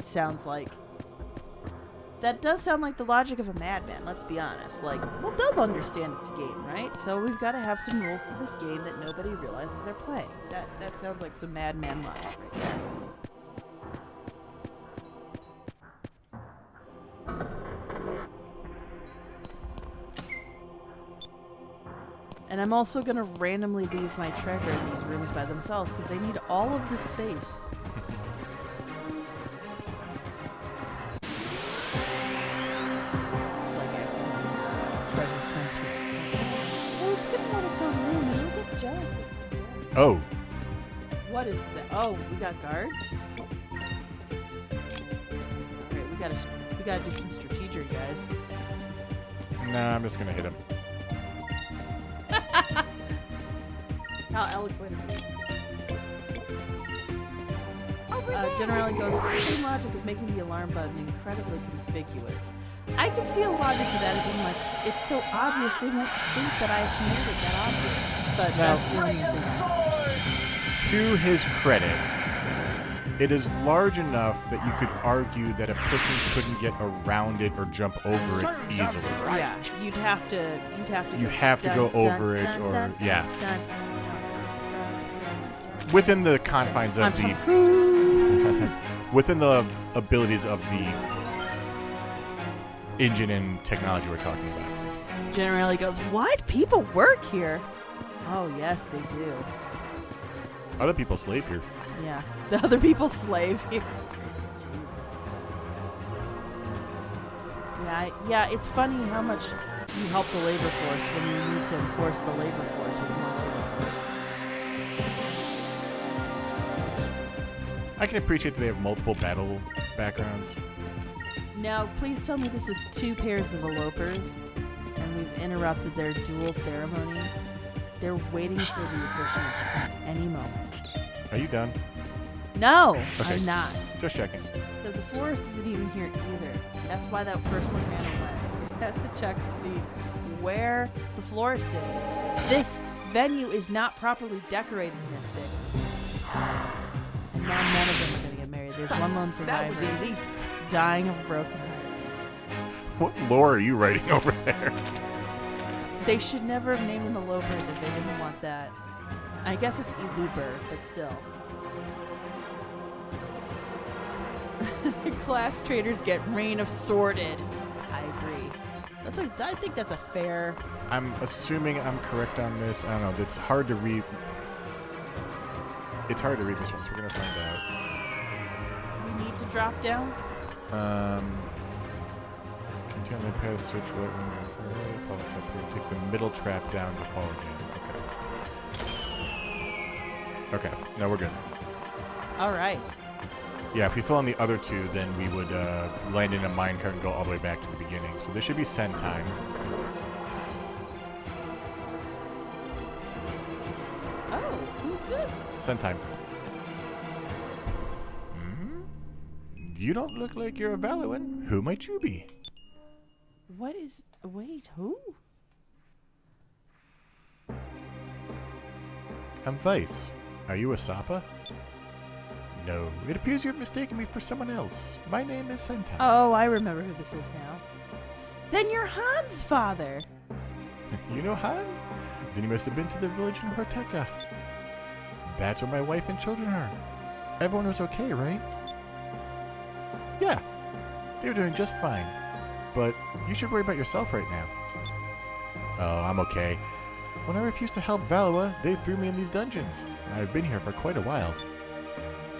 does sound like the logic of a madman, let's be honest. Like, well, they'll understand it's a game, right? So we've got to have some rules to this game that nobody realizes they're playing. That sounds like some madman logic right there. And I'm also going to randomly leave my treasure in these rooms by themselves because they need all of the space. It's like acting like treasure centric. Well, it's going to want its own room and you'll get jealous. Oh. What is that? Oh, we got guards? Alright, we gotta do some strategery, guys. Nah, I'm just gonna hit him. How eloquent of you. Generally goes, it's the same logic of making the alarm button incredibly conspicuous. I can see a logic to that of being like, it's so obvious they won't think that I've made it that obvious. But that's the only thing. To his credit, it is large enough that you could argue that a person couldn't get around it or jump over it easily. Yeah, you'd have to. You have to go over it, or yeah. Within the confines of the within the abilities of the engine and technology we're talking about. Generally goes, what? People work here? Oh yes, they do. Other people slave here. Yeah, the other people slave here. Jeez. Yeah, it's funny how much you help the labor force when you need to enforce the labor force with more labor force. I can appreciate that they have multiple battle backgrounds. Now, please tell me this is 2 pairs of elopers, and we've interrupted their duel ceremony. They're waiting for the officiant to come any moment. Are you done? No, Okay. I'm not. Just checking. Because the florist isn't even here either. That's why that first one ran away. It has to check to see where the florist is. This venue is not properly decorated, Mystic. And now none of them are going to get married. There's one lone That was survivor easy. dying of a broken heart. What lore are you writing over there? They should never have named them elopers if they didn't want that. I guess it's eluper, but still. Class traders get reign of sworded. I agree. I think that's a fair. I'm assuming I'm correct on this. I don't know. It's hard to read. It's hard to read this one, so we're gonna find out. We need to drop down. Continue on the path, search right and follow trap here. Take the middle trap down to fall again. Okay. Okay. No, we're good. All right. Yeah, if we fill in the other 2, then we would land in a minecart and go all the way back to the beginning. So this should be send time. Oh, who's this? Send time. You don't look like you're a Valuan. Who might you be? What is? Wait, who? I'm Vice. Are you a Sapa? No, it appears you've mistaken me for someone else. My name is Sentai. Oh, I remember who this is now. Then you're Hans' father. You know Hans? Then you must have been to the village in Ixa'Taka. That's where my wife and children are. Everyone was okay, right? Yeah, they were doing just fine. But you should worry about yourself right now. Oh, I'm okay. When I refused to help Valua, they threw me in these dungeons. I've been here for quite a while.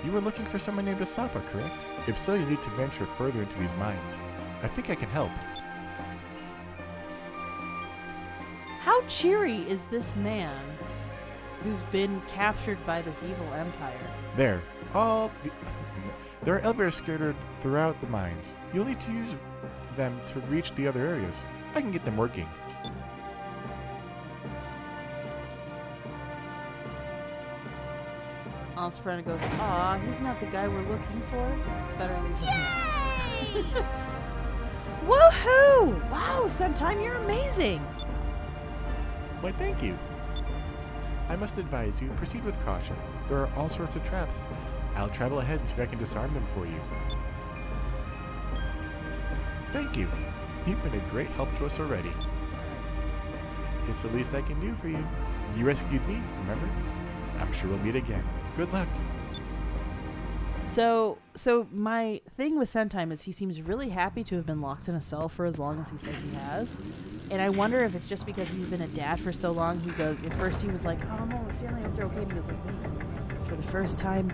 You were looking for someone named Asapa, correct? If so, you need to venture further into these mines. I think I can help. How cheery is this man who's been captured by this evil empire? There are elevators scattered throughout the mines. You'll need to use them to reach the other areas. I can get them working. Alsprana goes, aw, he's not the guy we're looking for. Better leave him here. Woohoo! Wow, Suntime, you're amazing. Why, thank you. I must advise you, proceed with caution. There are all sorts of traps. I'll travel ahead and see if I can disarm them for you. Thank you. You've been a great help to us already. It's the least I can do for you. You rescued me, remember? I'm sure we'll meet again. Good luck. So my thing with Suntime is he seems really happy to have been locked in a cell for as long as he says he has. And I wonder if it's just because he's been a dad for so long. He goes, at first he was like, oh no, I'm feeling like they're okay. And he goes like, wait, for the first time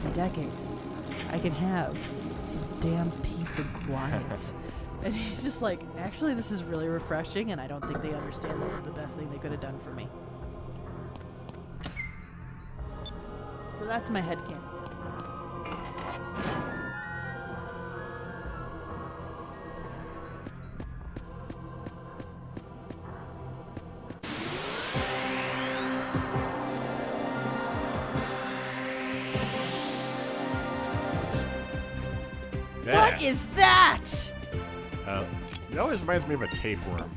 in decades, I can have some damn peace and quiet. And he's just like, actually, this is really refreshing, and I don't think they understand this is the best thing they could have done for me. So that's my headcanon. What is that? It always reminds me of a tapeworm.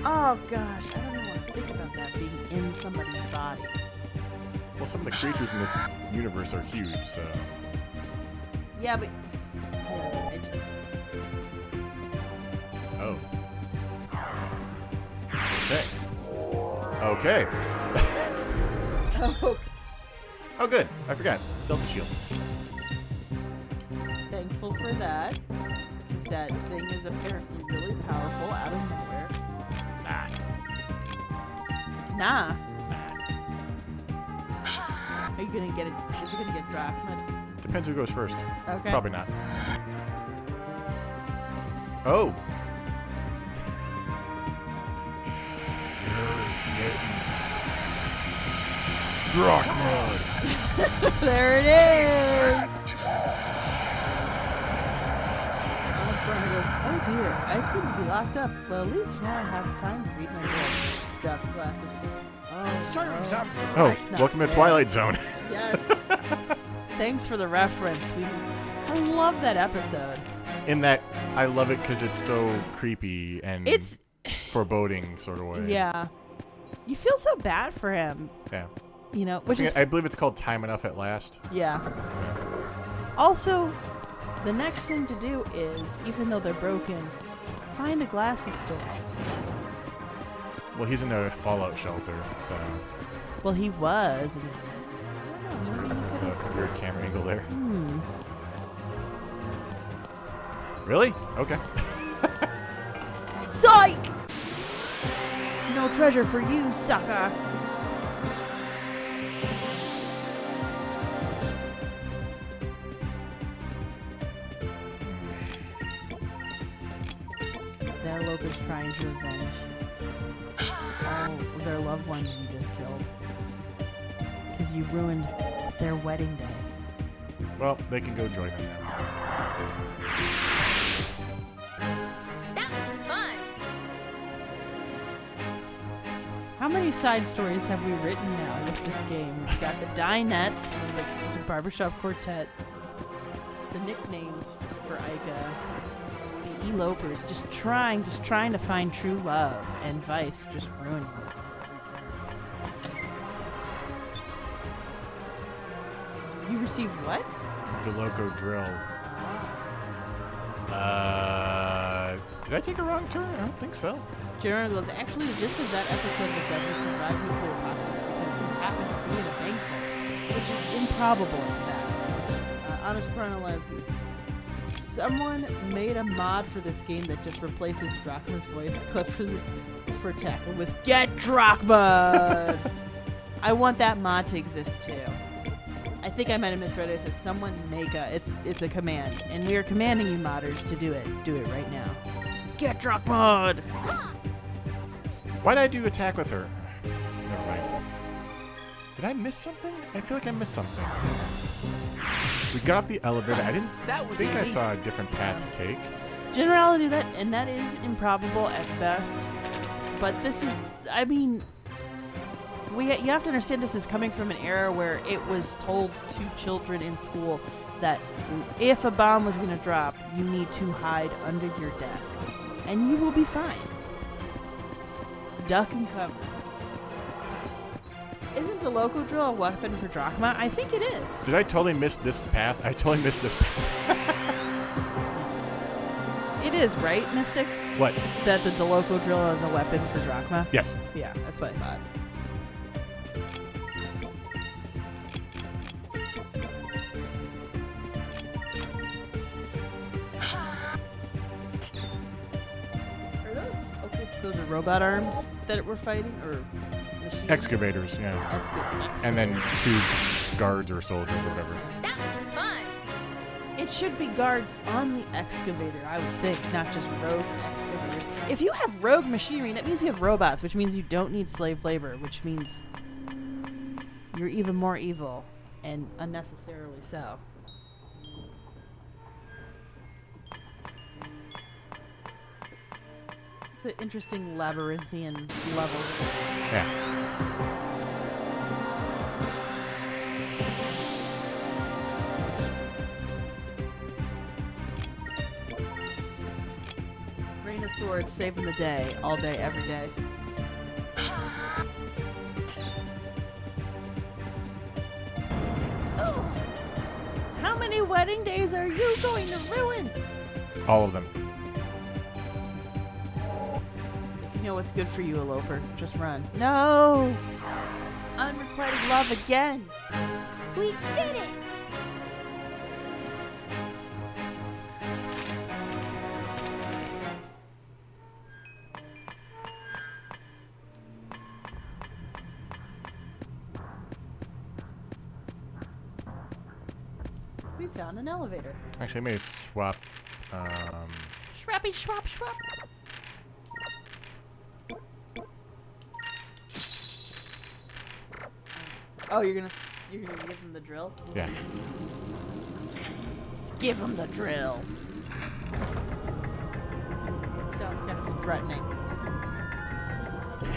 Oh gosh, I don't even want to think about that being in somebody's body. Well, some of the creatures in this universe are huge, so... Yeah, but I just... Oh. Okay. Okay. Oh, Oh, good. I forgot. Delta Shield. thankful for that, because that thing is apparently really powerful out of nowhere. Nah. Are you gonna get it? Is it gonna get Drachma? Depends who goes first. Okay. Probably not. Oh. Drachma. There it is! Alsprana goes, oh dear, I seem to be locked up. Well, at least now I have time to read my books. Drops glasses. Oh, Serves up. Oh, that's not welcome to fair. Twilight Zone. Yes. Thanks for the reference. I love that episode. In that, I love it because it's so creepy and It's foreboding sort of way. yeah. You feel so bad for him, Yeah. you know, which is I believe it's called Time Enough at Last. yeah. Also, the next thing to do is, even though they're broken, find a glasses store. Well, he's in a fallout shelter, so Well, he was. And I don't know. Maybe he it's could've- a weird camera angle there. Hmm. Really? Okay. Psych! No treasure for you, sucker. That Loca's trying to avenge all their loved ones you just killed. Because you ruined their wedding day. Well, they can go join them now. That was fun. How many side stories have we written now with this game? We've got the Dinettes, the Barbershop Quartet, the nicknames for Ica, the Elopers, just trying to find true love, and Vice just ruining it. You received what? The Loco Drill. Did I take a wrong turn? I don't think so. General goes, actually, the gist of that episode was that he survived nuclear apocalypse because he happened to be in a bank vault, which is improbable at best. Honest Parental Lives is someone made a mod for this game that just replaces Drachma's voice clip for tackle with "Get Drachma." I want that mod to exist too. I think I might have misread it. It says someone make a. It's a command, and we are commanding you modders to do it. Do it right now. Get Drachma. Why did I do attack with her? Never mind. Did I miss something? I feel like I missed something. We got off the elevator. I didn't think I saw a different path to take. Generality, that is improbable at best. But this is, I mean, You have to understand this is coming from an era where it was told to children in school that if a bomb was going to drop, you need to hide under your desk, and you will be fine. Duck and cover. Isn't the loco drill a weapon for Drachma? I think it is. Did I totally miss this path? I totally missed this path. It is, right, Mystic? What? That the Doloco drill is a weapon for Drachma? Yes. Yeah, that's what I thought. Are those... Okay, so those are robot arms that we're fighting? Or machines? Excavators, yeah. Excavators. And then 2 guards or soldiers or whatever. That was fun. It should be guards on the excavator, I would think, not just rogue excavators. If you have rogue machinery, that means you have robots, which means you don't need slave labor, which means you're even more evil, and unnecessarily so. It's an interesting labyrinthian level. Yeah. Rain of Swords saving the day, all day, every day. How many wedding days are you going to ruin? All of them. If you know what's good for you, eloper, just run. No! Unrequited love again! We did it. We found an elevator. Actually, I may swap. Shrappy swap swap. Oh, you're gonna give him the drill? Yeah. Let's give him the drill. It sounds kind of threatening.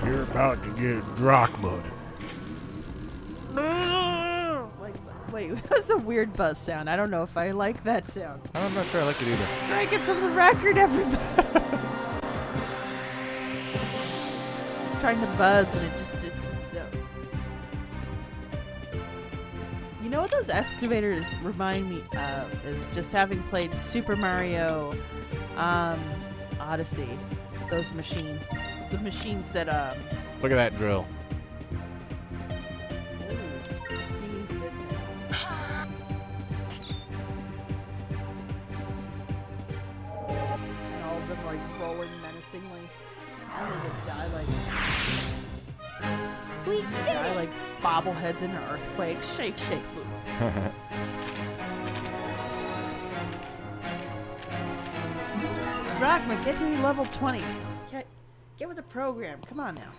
You're about to get Drachma'd. Wait, that was a weird buzz sound. I don't know if I like that sound. I'm not sure I like it either. Strike it from the record, everybody. I was trying to buzz and it just didn't. No. You know what those excavators remind me of is just having played Super Mario Odyssey. Those the machines that Look at that drill. he means business. And all of them like rolling menacingly. I wanted to die We did it. like bobbleheads in an earthquake. Shake, shake, boo. Drachma, get to me level 20. Get with the program. Come on now.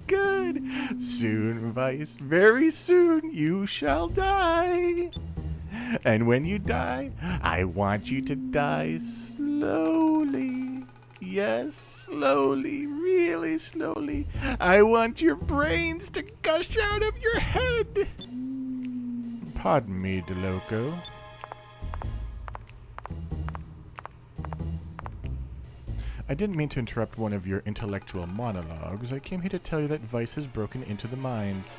Good. Soon, Vice, very soon, you shall die. And when you die, I want you to die slowly. Yes, slowly, really slowly. I want your brains to gush out of your head. Pardon me, DeLoco. I didn't mean to interrupt one of your intellectual monologues. I came here to tell you that Vice has broken into the mines.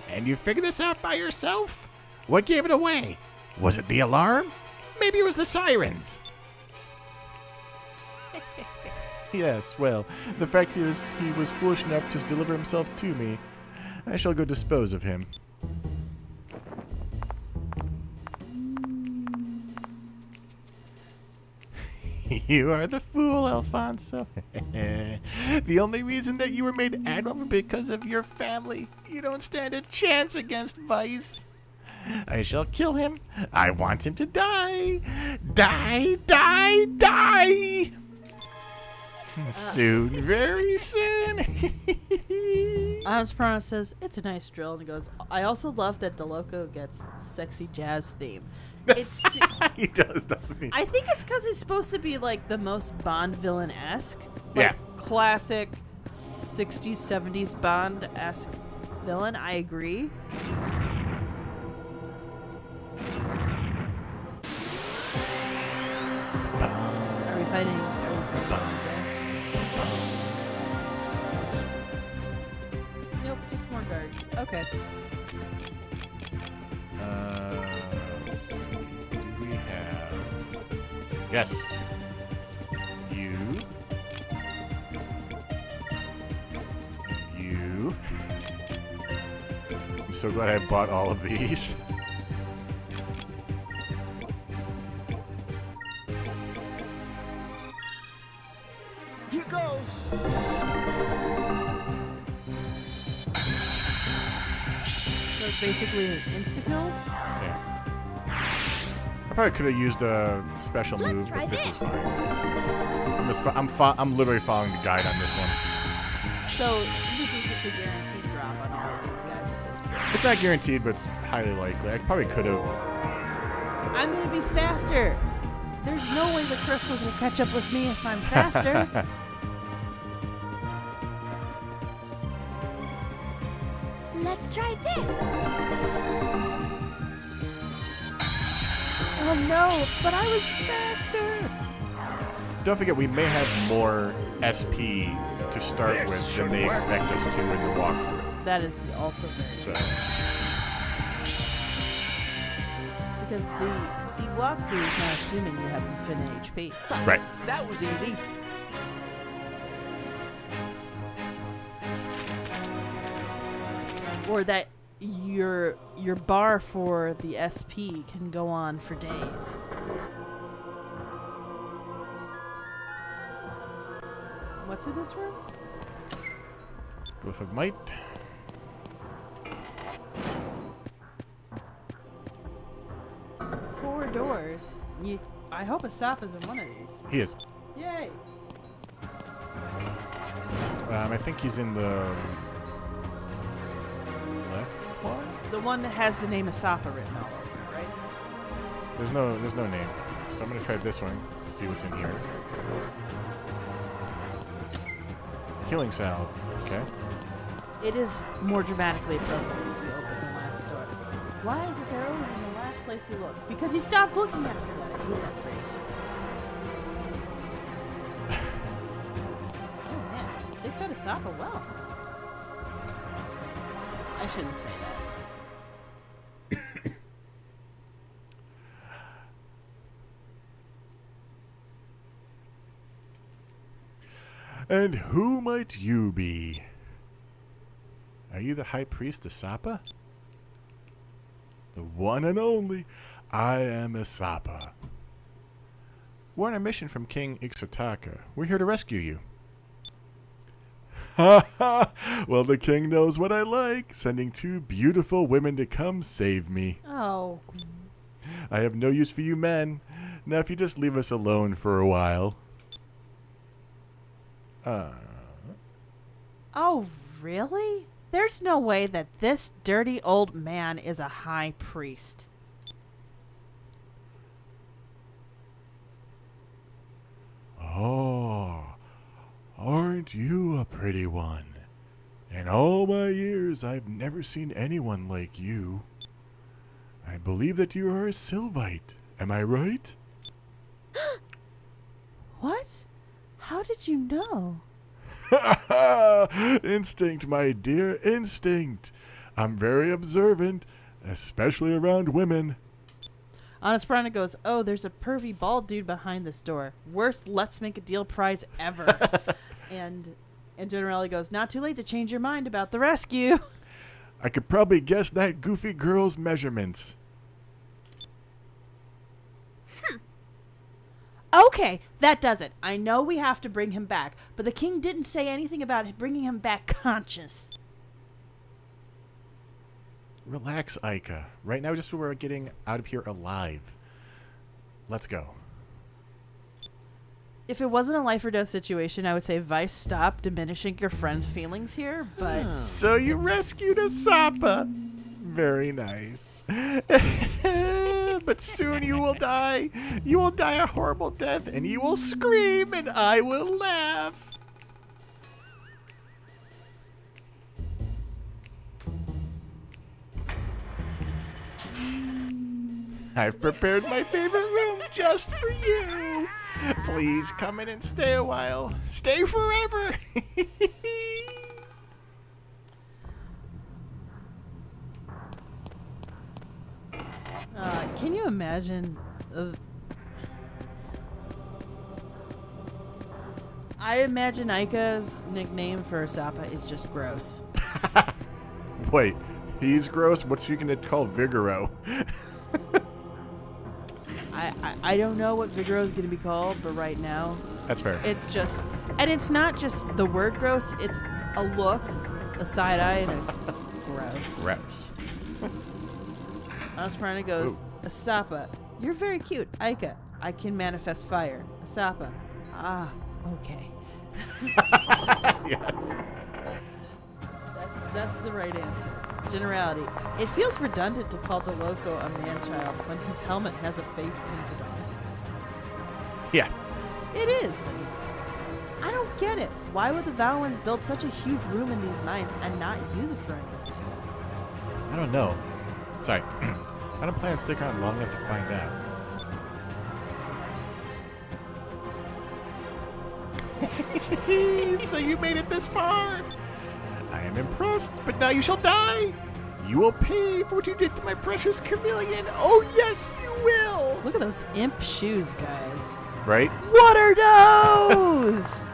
And you figured this out by yourself? What gave it away? Was it the alarm? Maybe it was the sirens. Yes, well, the fact is he was foolish enough to deliver himself to me. I shall go dispose of him. You are the fool, Alfonso. The only reason that you were made admiral because of your family. You don't stand a chance against Vice. I shall kill him. I want him to die. Die, die, die! Soon, very soon. Honest Piranha says, it's a nice drill. And he goes, I also love that DeLoco gets sexy jazz theme. It's, He does, doesn't he? I think it's because he's supposed to be like the most Bond villain-esque. Yeah. Classic 60s, 70s Bond-esque villain. I agree. Are we fighting? Nope, just more guards. Okay. Let's see. Do we have... Yes. You. And you. I'm so glad I bought all of these. Here goes. So it's basically insta-kills? Yeah. I probably could have used a special Let's move, try but this this. is fine. I'm literally following the guide on this one. So this is just a guaranteed drop on all of these guys at this point. It's not guaranteed, but it's highly likely. I probably could have. I'm gonna be faster. There's no way the crystals will catch up with me if I'm faster. Let's try this. Oh no, but I was faster. Don't forget, we may have more SP to start Yes, with sure than they will. expect us to in the walkthrough. That is also very So, because the walkthrough is not assuming you have infinite HP. right. That was easy. Or that your bar for the SP can go on for days. What's in this room? Glyph of Might. Four doors. I hope Asapa's in one of these. He is. Yay! I think he's in the left one. The one that has the name Asapa written all over it, right? There's no name. So I'm gonna try this one. See what's in here. Healing salve. Okay. It is more dramatically appropriate if you open the last door. Why is it they're always in the last place you look? Because you stopped looking after that. I hate that phrase. Oh man, they fed Asapa well. I shouldn't say that. And who might you be? Are you the High Priest Asapa? The one and only. I am Asapa. We're on a mission from King Ixa'Taka. We're here to rescue you. Ha ha! Well, the king knows what I like, sending two beautiful women to come save me. Oh. I have no use for you men. Now, if you just leave us alone for a while. Oh, really? There's no way that this dirty old man is a high priest. Oh, aren't you a pretty one? In all my years, I've never seen anyone like you. I believe that you are a Sylvite. Am I right? What? How did you know? Instinct, my dear, instinct. I'm very observant, especially around women. Honest Piranha goes, oh, there's a pervy bald dude behind this door. Worst let's make a deal prize ever. and Generelli goes, not too late to change your mind about the rescue. I could probably guess that goofy girl's measurements. Okay, that does it. I know we have to bring him back, but the king didn't say anything about bringing him back conscious. Relax, Ica. Right now, just so we're getting out of here alive. Let's go. If it wasn't a life or death situation, I would say, Vice, stop diminishing your friend's feelings here. But So you rescued a Sapa. Very nice. But soon you will die. You will die a horrible death, and you will scream, and I will laugh. I've prepared my favorite room just for you. Please come in and stay a while. Stay forever. can you imagine? I imagine Aika's nickname for Sapa is just gross. Wait, he's gross? What's he gonna call Vigoro? I don't know what Vigoro is going to be called, but right now, That's fair. it's just, and it's not just the word gross, it's a look, a side eye, and a gross. Gross. Asprana goes, Ooh. Asapa, you're very cute. Aika, I can manifest fire. Asapa, ah, okay. Yes. That's the right answer. Generality. It feels redundant to call DeLoco a man-child when his helmet has a face painted on Yeah. it. It is. I don't get it. Why would the Valorans build such a huge room in these mines and not use it for anything? I don't know. Sorry. I don't plan to stick around long enough to find out. So you made it this far? I am impressed, but now you shall die. You will pay for what you did to my precious chameleon. Oh, yes, you will. Look at those imp shoes, guys. Right? What are those?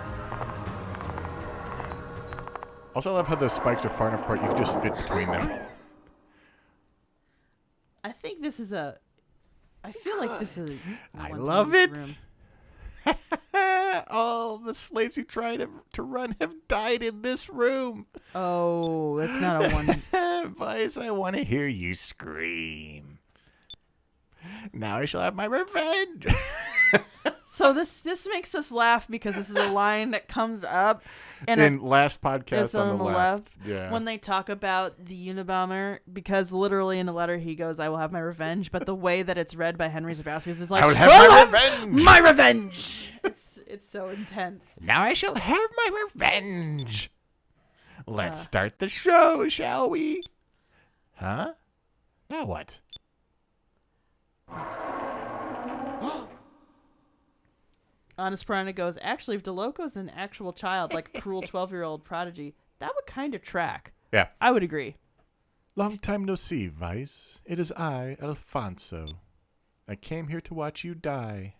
Also, I love how the spikes are far enough apart you can just fit between them. I think this is a... I feel like this is I one love to it. use room. All the slaves who tried to run have died in this room. Oh, that's not a one. Vice, I want to hear you scream. Now I shall have my revenge. So this makes us laugh because this is a line that comes up and In last podcast it's on the left. Yeah. when they talk about the Unabomber, because literally in the letter he goes, I will have my revenge, but the way that it's read by Henry Zabowski is like, I will have my revenge. My revenge! It's so intense. Now I shall have my revenge. Let's start the show, shall we? Huh? Now what? Honest Piranha goes, actually, if DeLoco's an actual child, like a cruel 12-year-old prodigy, that would kind of track. Yeah. I would agree. Long time no see, Vice. It is I, Alfonso. I came here to watch you die.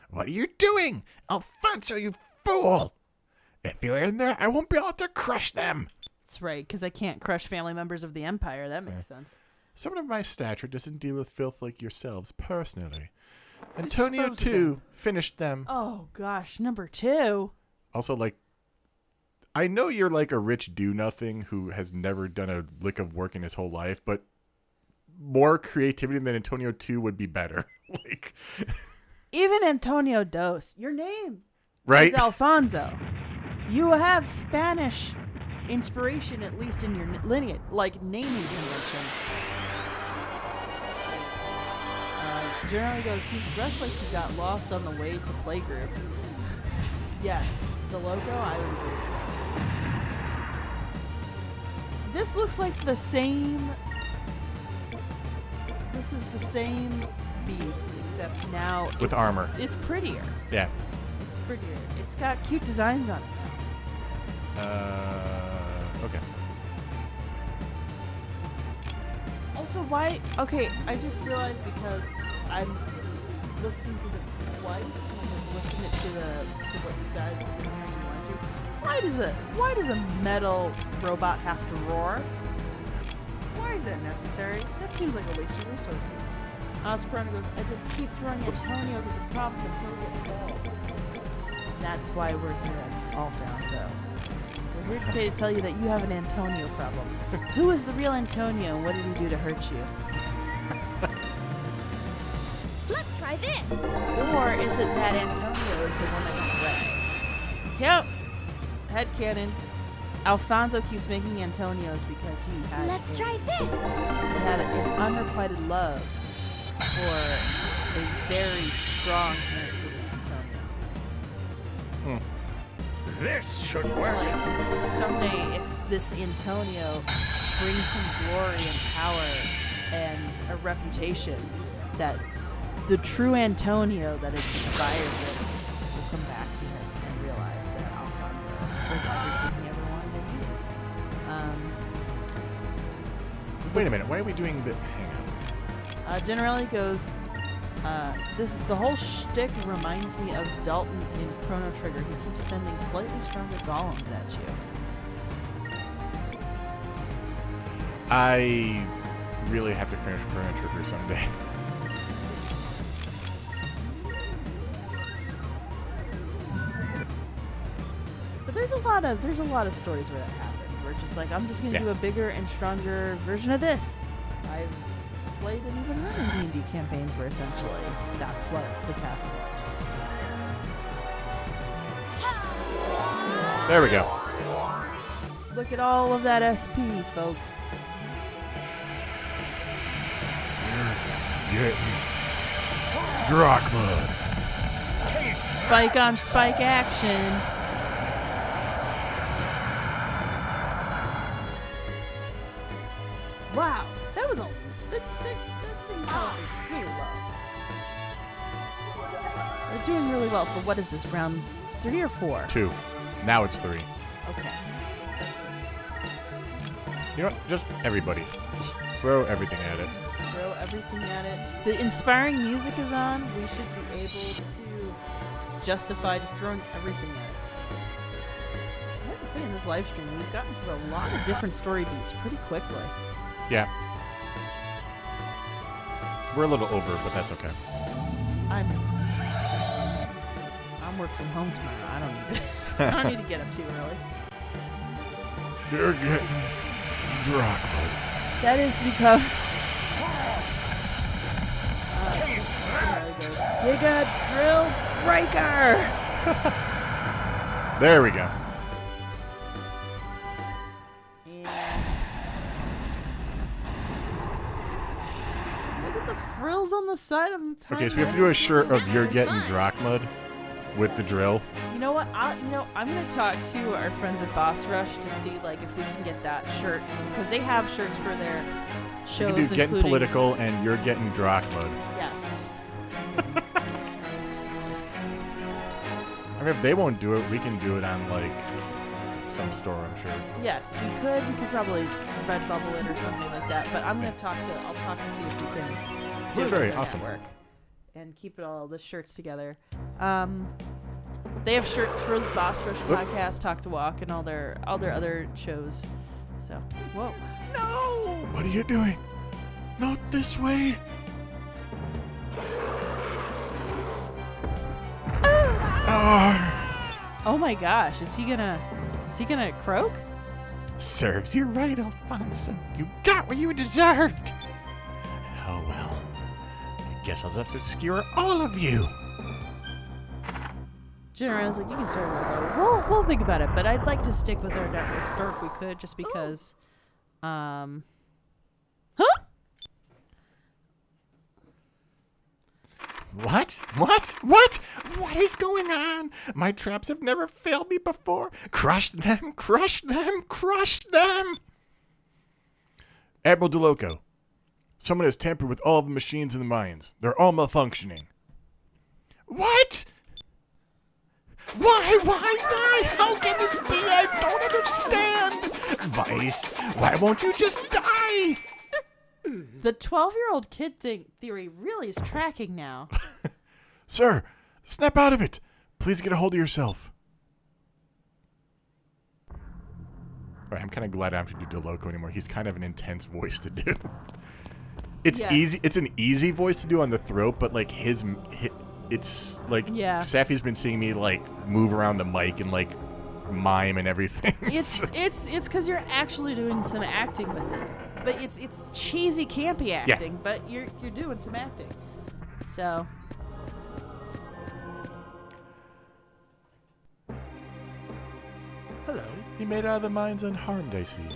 What are you doing? Alfonso, you fool! If you're in there, I won't be able to crush them. That's right, because I can't crush family members of the Empire. That makes sense. Someone of my stature doesn't deal with filth like yourselves personally. Antonio, disposable. too, finished them. Oh, gosh, number 2. Also, like, I know you're like a rich do-nothing who has never done a lick of work in his whole life, but more creativity than Antonio 2 would be better. Like, Even Antonio Dos, your name right? is Alfonso. You have Spanish inspiration, at least in your lineage, like naming convention. Generally goes, he's dressed like he got lost on the way to playgroup. Yes, DeLoco, I would agree with that. This looks like the same... This is the same beast, except now... With armor. It's prettier. Yeah. It's prettier. It's got cute designs on it now. Okay. Also, why... Okay, I just realized because I'm listening to this twice, and I just listened it to what you guys have been hearing and want to. Why does a metal robot have to roar? Why is that necessary? That seems like a waste of resources. Esperanto goes, I just keep throwing Antonios at the problem until it gets solved. That's why we're here at Alfonso. We're here today to tell you that you have an Antonio problem. Who is the real Antonio, and what did he do to hurt you? Let's try this. Or is it that Antonio is the one that got away? Yep. Headcanon. Alfonso keeps making Antonios because he had Let's try this. he had an unrequited love for a very strong, handsome Antonio. This should work. Like someday, if this Antonio brings him glory and power and a reputation, that the true Antonio that is inspired this will come back to him and realize that Alfonso was everything he ever wanted to be. Wait a minute. Why are we doing the? Hang on. Generally goes. The whole shtick reminds me of Dalton in Chrono Trigger. He keeps sending slightly stronger golems at you. I really have to finish Chrono Trigger someday. But there's a lot of stories where that happened. Where it's just like, I'm just gonna Yeah. do a bigger and stronger version of this. I've played and even run in D&D campaigns where essentially that's what was happening. There we go. Look at all of that SP, folks. You're getting Drachma. Spike on spike action. Wow, that was a that thing sounded really low. They're doing really well for what is this, round 3 or 4? 2. Now it's 3. Okay. You know what? Just everybody. Just throw everything at it. Throw everything at it. The inspiring music is on. We should be able to justify just throwing everything at it. I have to say, in this live stream, we've gotten through a lot of different story beats pretty quickly. Yeah. We're a little over, but that's okay. I'm work from home tomorrow. I don't need to. I don't need to get up too early. You're getting Drachma. That is because. Giga Drill Breaker! There we go. And look at the frills on the side of them. Okay, so we have to do a shirt of You're Getting Drachma with the drill. You know what? I'm gonna talk to our friends at Boss Rush to see like if we can get that shirt because they have shirts for their shows. You can do Getting including- Political and You're Getting Drachma. Yes. I mean, if they won't do it, we can do it on like some store, I'm sure. Yes, we could. We could probably Redbubble it or something like that. But I'm gonna I'll talk to see if we can do it Very with their awesome. network and keep it all the shirts together. They have shirts for the Boss Rush podcast, Talk to Walk, and all their other shows. So, whoa, no! What are you doing? Not this way. Oh my gosh, is he gonna croak? Serves you right, Alfonso. You got what you deserved. Oh well. I guess I'll have to skewer all of you. Jenna was like, you can start with a we'll think about it, but I'd like to stick with our network store if we could, just because. Huh? What? What is going on? My traps have never failed me before. Crush them, crush them, crush them! Admiral DeLoco, someone has tampered with all of the machines in the mines. They're all malfunctioning. What? Why? How can this be? I don't understand. Vice, why won't you just die? The 12-year-old kid theory really is tracking now. Sir, snap out of it. Please get a hold of yourself. All right, I'm kind of glad I don't have to do DeLoco anymore. He's kind of an intense voice to do. It's Yes. easy. It's an easy voice to do on the throat, but like it's like Yeah. Safi's been seeing me like move around the mic and like mime and everything. It's because you're actually doing some acting with it, but it's cheesy, campy acting. But you're doing some acting. So He made out of the mines unharmed, I see.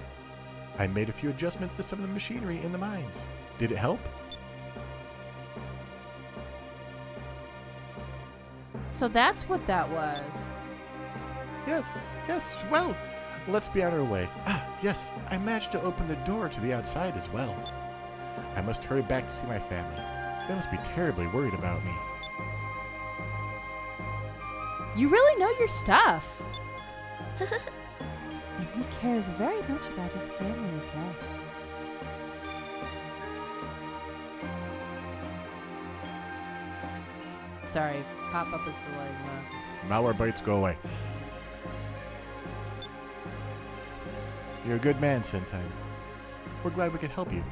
I made a few adjustments to some of the machinery in the mines. Did it help? So that's what that was. Yes. Well, let's be on our way. Yes, I managed to open the door to the outside as well. I must hurry back to see my family. They must be terribly worried about me. You really know your stuff. And he cares very much about his family as well. Sorry, pop-up is delaying. Malware bites, go away. You're a good man, Sentai. We're glad we could help you.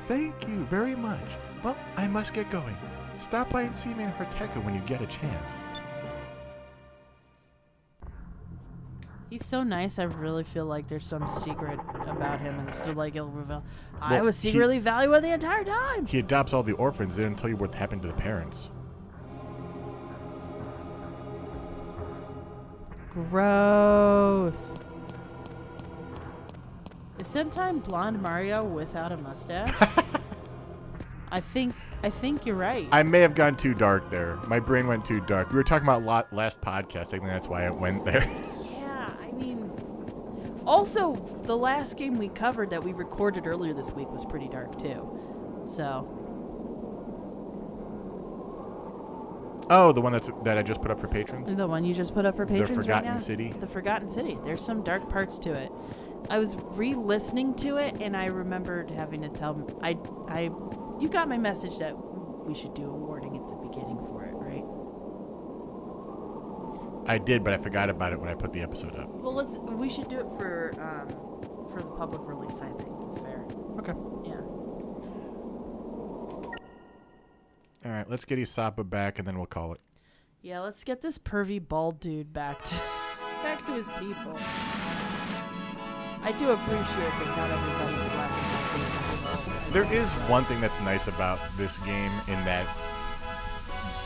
Thank you very much. Well, I must get going. Stop by and see me in Ixa'Taka when you get a chance. He's so nice. I really feel like there's some secret about him, and still like he'll reveal. I was secretly valuable the entire time. He adopts all the orphans. They didn't tell you what happened to the parents. Gross. Is sometime blonde Mario without a mustache? I think you're right. I may have gone too dark there. My brain went too dark. We were talking about last podcast. I think that's why it went there. Yeah, I mean, also the last game we covered that we recorded earlier this week was pretty dark too. So. Oh, the one that I just put up for patrons? The one you just put up for patrons The Forgotten right now? City? The Forgotten City. There's some dark parts to it. I was re-listening to it, and I remembered having to tell... You got my message that we should do a warning at the beginning for it, right? I did, but I forgot about it when I put the episode up. Well, we should do it for the public release, I think. It's fair. Okay. Yeah. All right, let's get Ixa'Taka back, and then we'll call it. Yeah, let's get this pervy bald dude back to his people. I do appreciate that not everybody's black and white. There is one thing that's nice about this game in that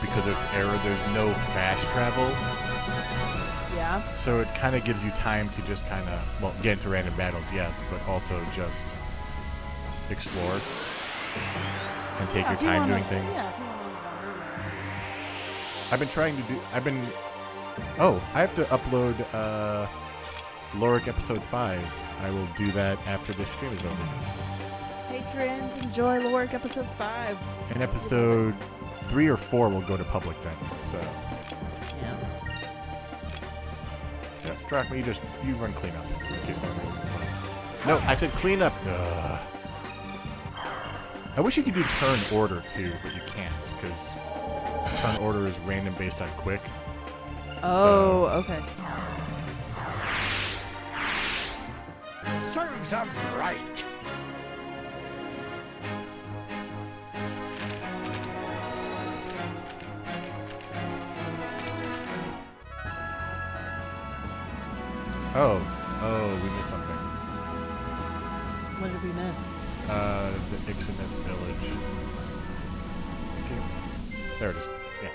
because of its era, there's no fast travel. Yeah. So it kind of gives you time to just kind of, well, get into random battles, yes, but also just explore and take your time doing things. Yeah, if you wanna I've been trying to do, I have to upload Lorik episode 5. I will do that after this stream is over. Patrons, enjoy Lorik episode 5. And episode 3 or 4 will go to public then, so. Yeah. Yeah, Drachma, you run cleanup in case anything's left. No, I said cleanup. Ugh. I wish you could do turn order too, but you can't because turn order is random based on quick. Oh, okay. Serves 'em right. Oh, we missed something. What did we miss? The Ixa'Taka village. I think it's... There it is. Yeah.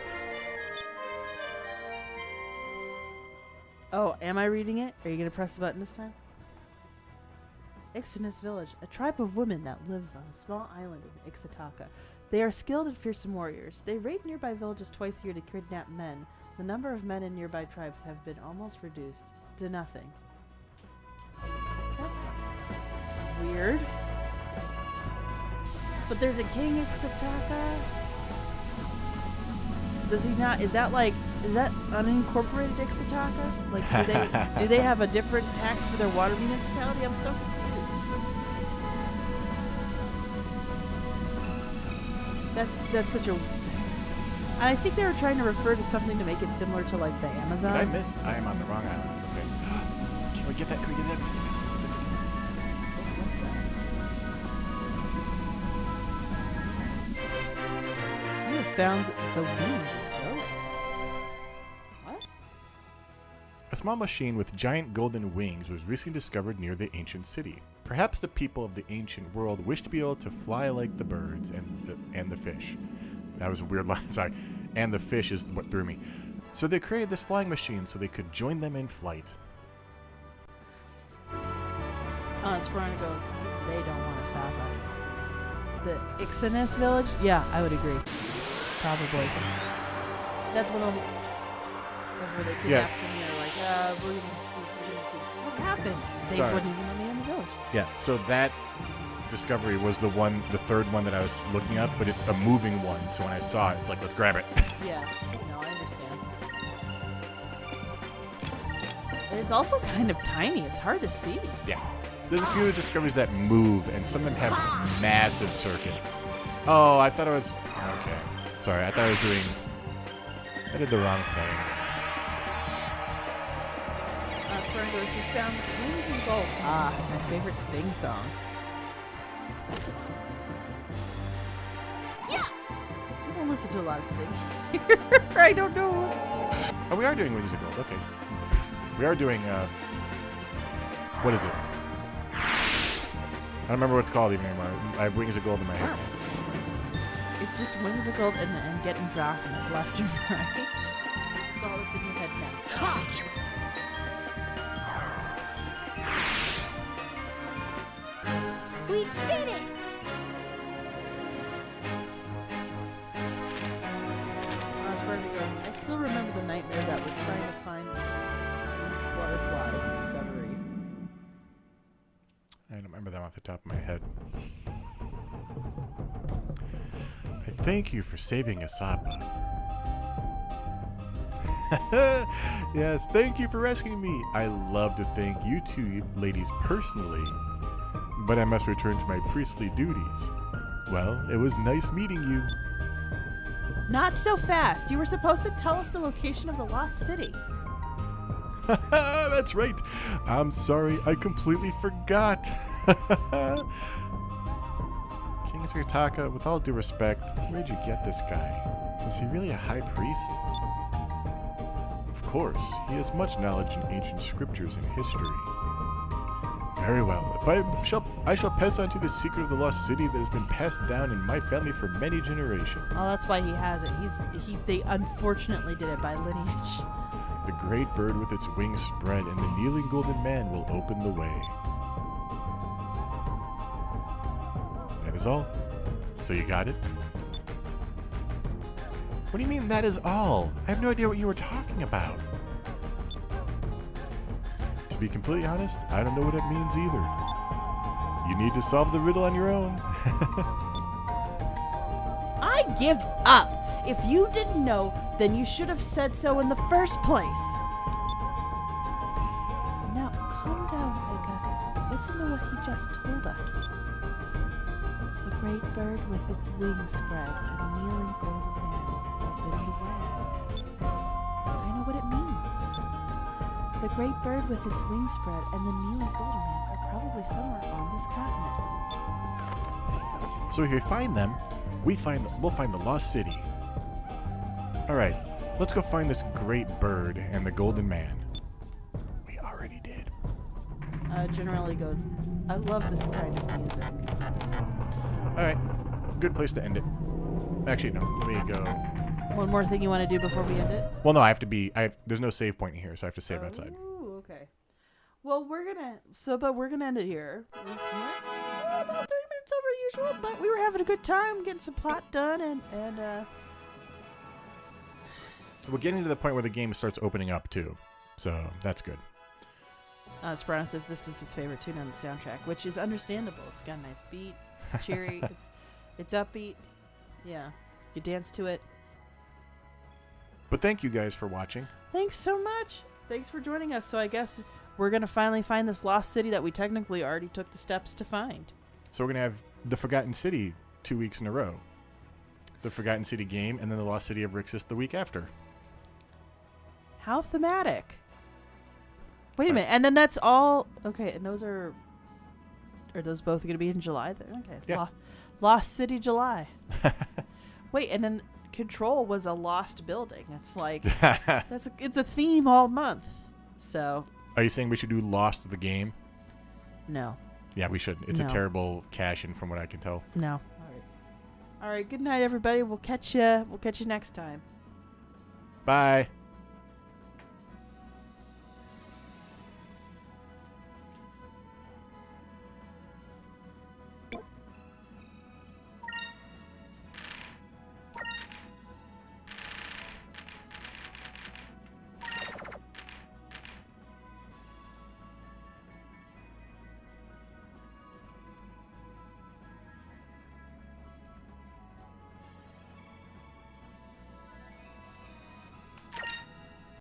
Oh, am I reading it? Are you going to press the button this time? Ixa'Taka village, a tribe of women that lives on a small island in Ixa'Taka. They are skilled and fearsome warriors. They raid nearby villages twice a year to kidnap men. The number of men in nearby tribes have been almost reduced to nothing. That's weird. But there's a king Ixa'Taka. Does he not? Is that unincorporated Ixa'Taka? Like, do they have a different tax for their water municipality? I'm so confused. That's such a. And I think they were trying to refer to something to make it similar to like the Amazons. Did I miss? I am on the wrong island. Okay. Can we get that? You have found the wings of goat. What? A small machine with giant golden wings was recently discovered near the ancient city. Perhaps the people of the ancient world wished to be able to fly like the birds and the fish. That was a weird line, sorry. And the fish is what threw me. So they created this flying machine so they could join them in flight. Esperanza goes, they don't want a Saba. The Ixa'Taka village? Yeah, I would agree. Probably. That's one of them. That's where they kidnapped Yes. him and they're like, we're gonna what happened? They Sorry. wouldn't even let me in the village. Yeah, so that discovery was the third one that I was looking up, but it's a moving one. So when I saw it, it's like, let's grab it. Yeah, no, I understand. And it's also kind of tiny. It's hard to see. Yeah. There's a few of the discoveries that move, and some of them have massive circuits. Oh, I thought I was... Okay. Sorry, I thought I was doing... I did the wrong thing. Esperanza goes, you found Wings and Gold. Ah, my favorite Sting song. Yeah. I don't listen to a lot of Sting here. I don't know. Oh, we are doing Wings of Gold. Okay. We are doing, what is it? I don't remember what it's called even anymore. I have Wings of Gold in my head now. It's just Wings of Gold and getting dropped and left and right. That's all that's in your head now. We did it! Esperanza goes, I still remember the nightmare that was trying to find Flutterfly's discovery. I don't remember that off the top of my head. I thank you for saving Asapa. Yes, thank you for rescuing me. I love to thank you two ladies personally, but I must return to my priestly duties. Well, it was nice meeting you. Not so fast. You were supposed to tell us the location of the lost city. That's right. I'm sorry, I completely forgot. King Ixa'Taka, with all due respect, where'd you get this guy? Was he really a high priest? Of course, he has much knowledge in ancient scriptures and history. Very well. If I shall pass on to the secret of the lost city that has been passed down in my family for many generations. Oh, that's why he has it. They unfortunately did it by lineage. The great bird with its wings spread and the kneeling golden man will open the way. That is all. So you got it? What do you mean that is all? I have no idea what you were talking about. To be completely honest, I don't know what it means either. You need to solve the riddle on your own. I give up. If you didn't know, then you should have said so in the first place. Now, calm down, Ika. Listen to what he just told us. The great bird with its wings spread and a kneeling golden man opened the way. I know what it means. The great bird with its wings spread and the kneeling golden man are probably somewhere on this continent. So if we find them, we'll find the lost city. All right, let's go find this great bird and the golden man. We already did. Generally goes, I love this kind of music. All right, good place to end it. Actually, no, let me go. One more thing you want to do before we end it? Well, no, there's no save point here, so I have to save outside. Ooh, okay. Well, we're gonna end it here. It's about 30 minutes over usual, but we were having a good time getting some plot done, and We're getting to the point where the game starts opening up too, so that's good. Sprout says this is his favorite tune on the soundtrack, which is understandable. It's got a nice beat. It's cheery. it's upbeat. Yeah, you dance to it. But thank you guys for watching. Thanks so much. Thanks for joining us. So I guess we're gonna finally find this lost city that we technically already took the steps to find. So we're gonna have the Forgotten City 2 weeks in a row. The Forgotten City game, and then the Lost City of Rixus the week after. How thematic. Wait a minute, and then that's all. Okay, and those are those both going to be in July? Okay, Yeah. Lost City July. Wait, and then Control was a lost building. It's like it's a theme all month. So. Are you saying we should do Lost the game? No. Yeah, we should. It's No. a terrible cash-in from what I can tell. No. All right. Good night, everybody. We'll catch you. We'll catch you next time. Bye.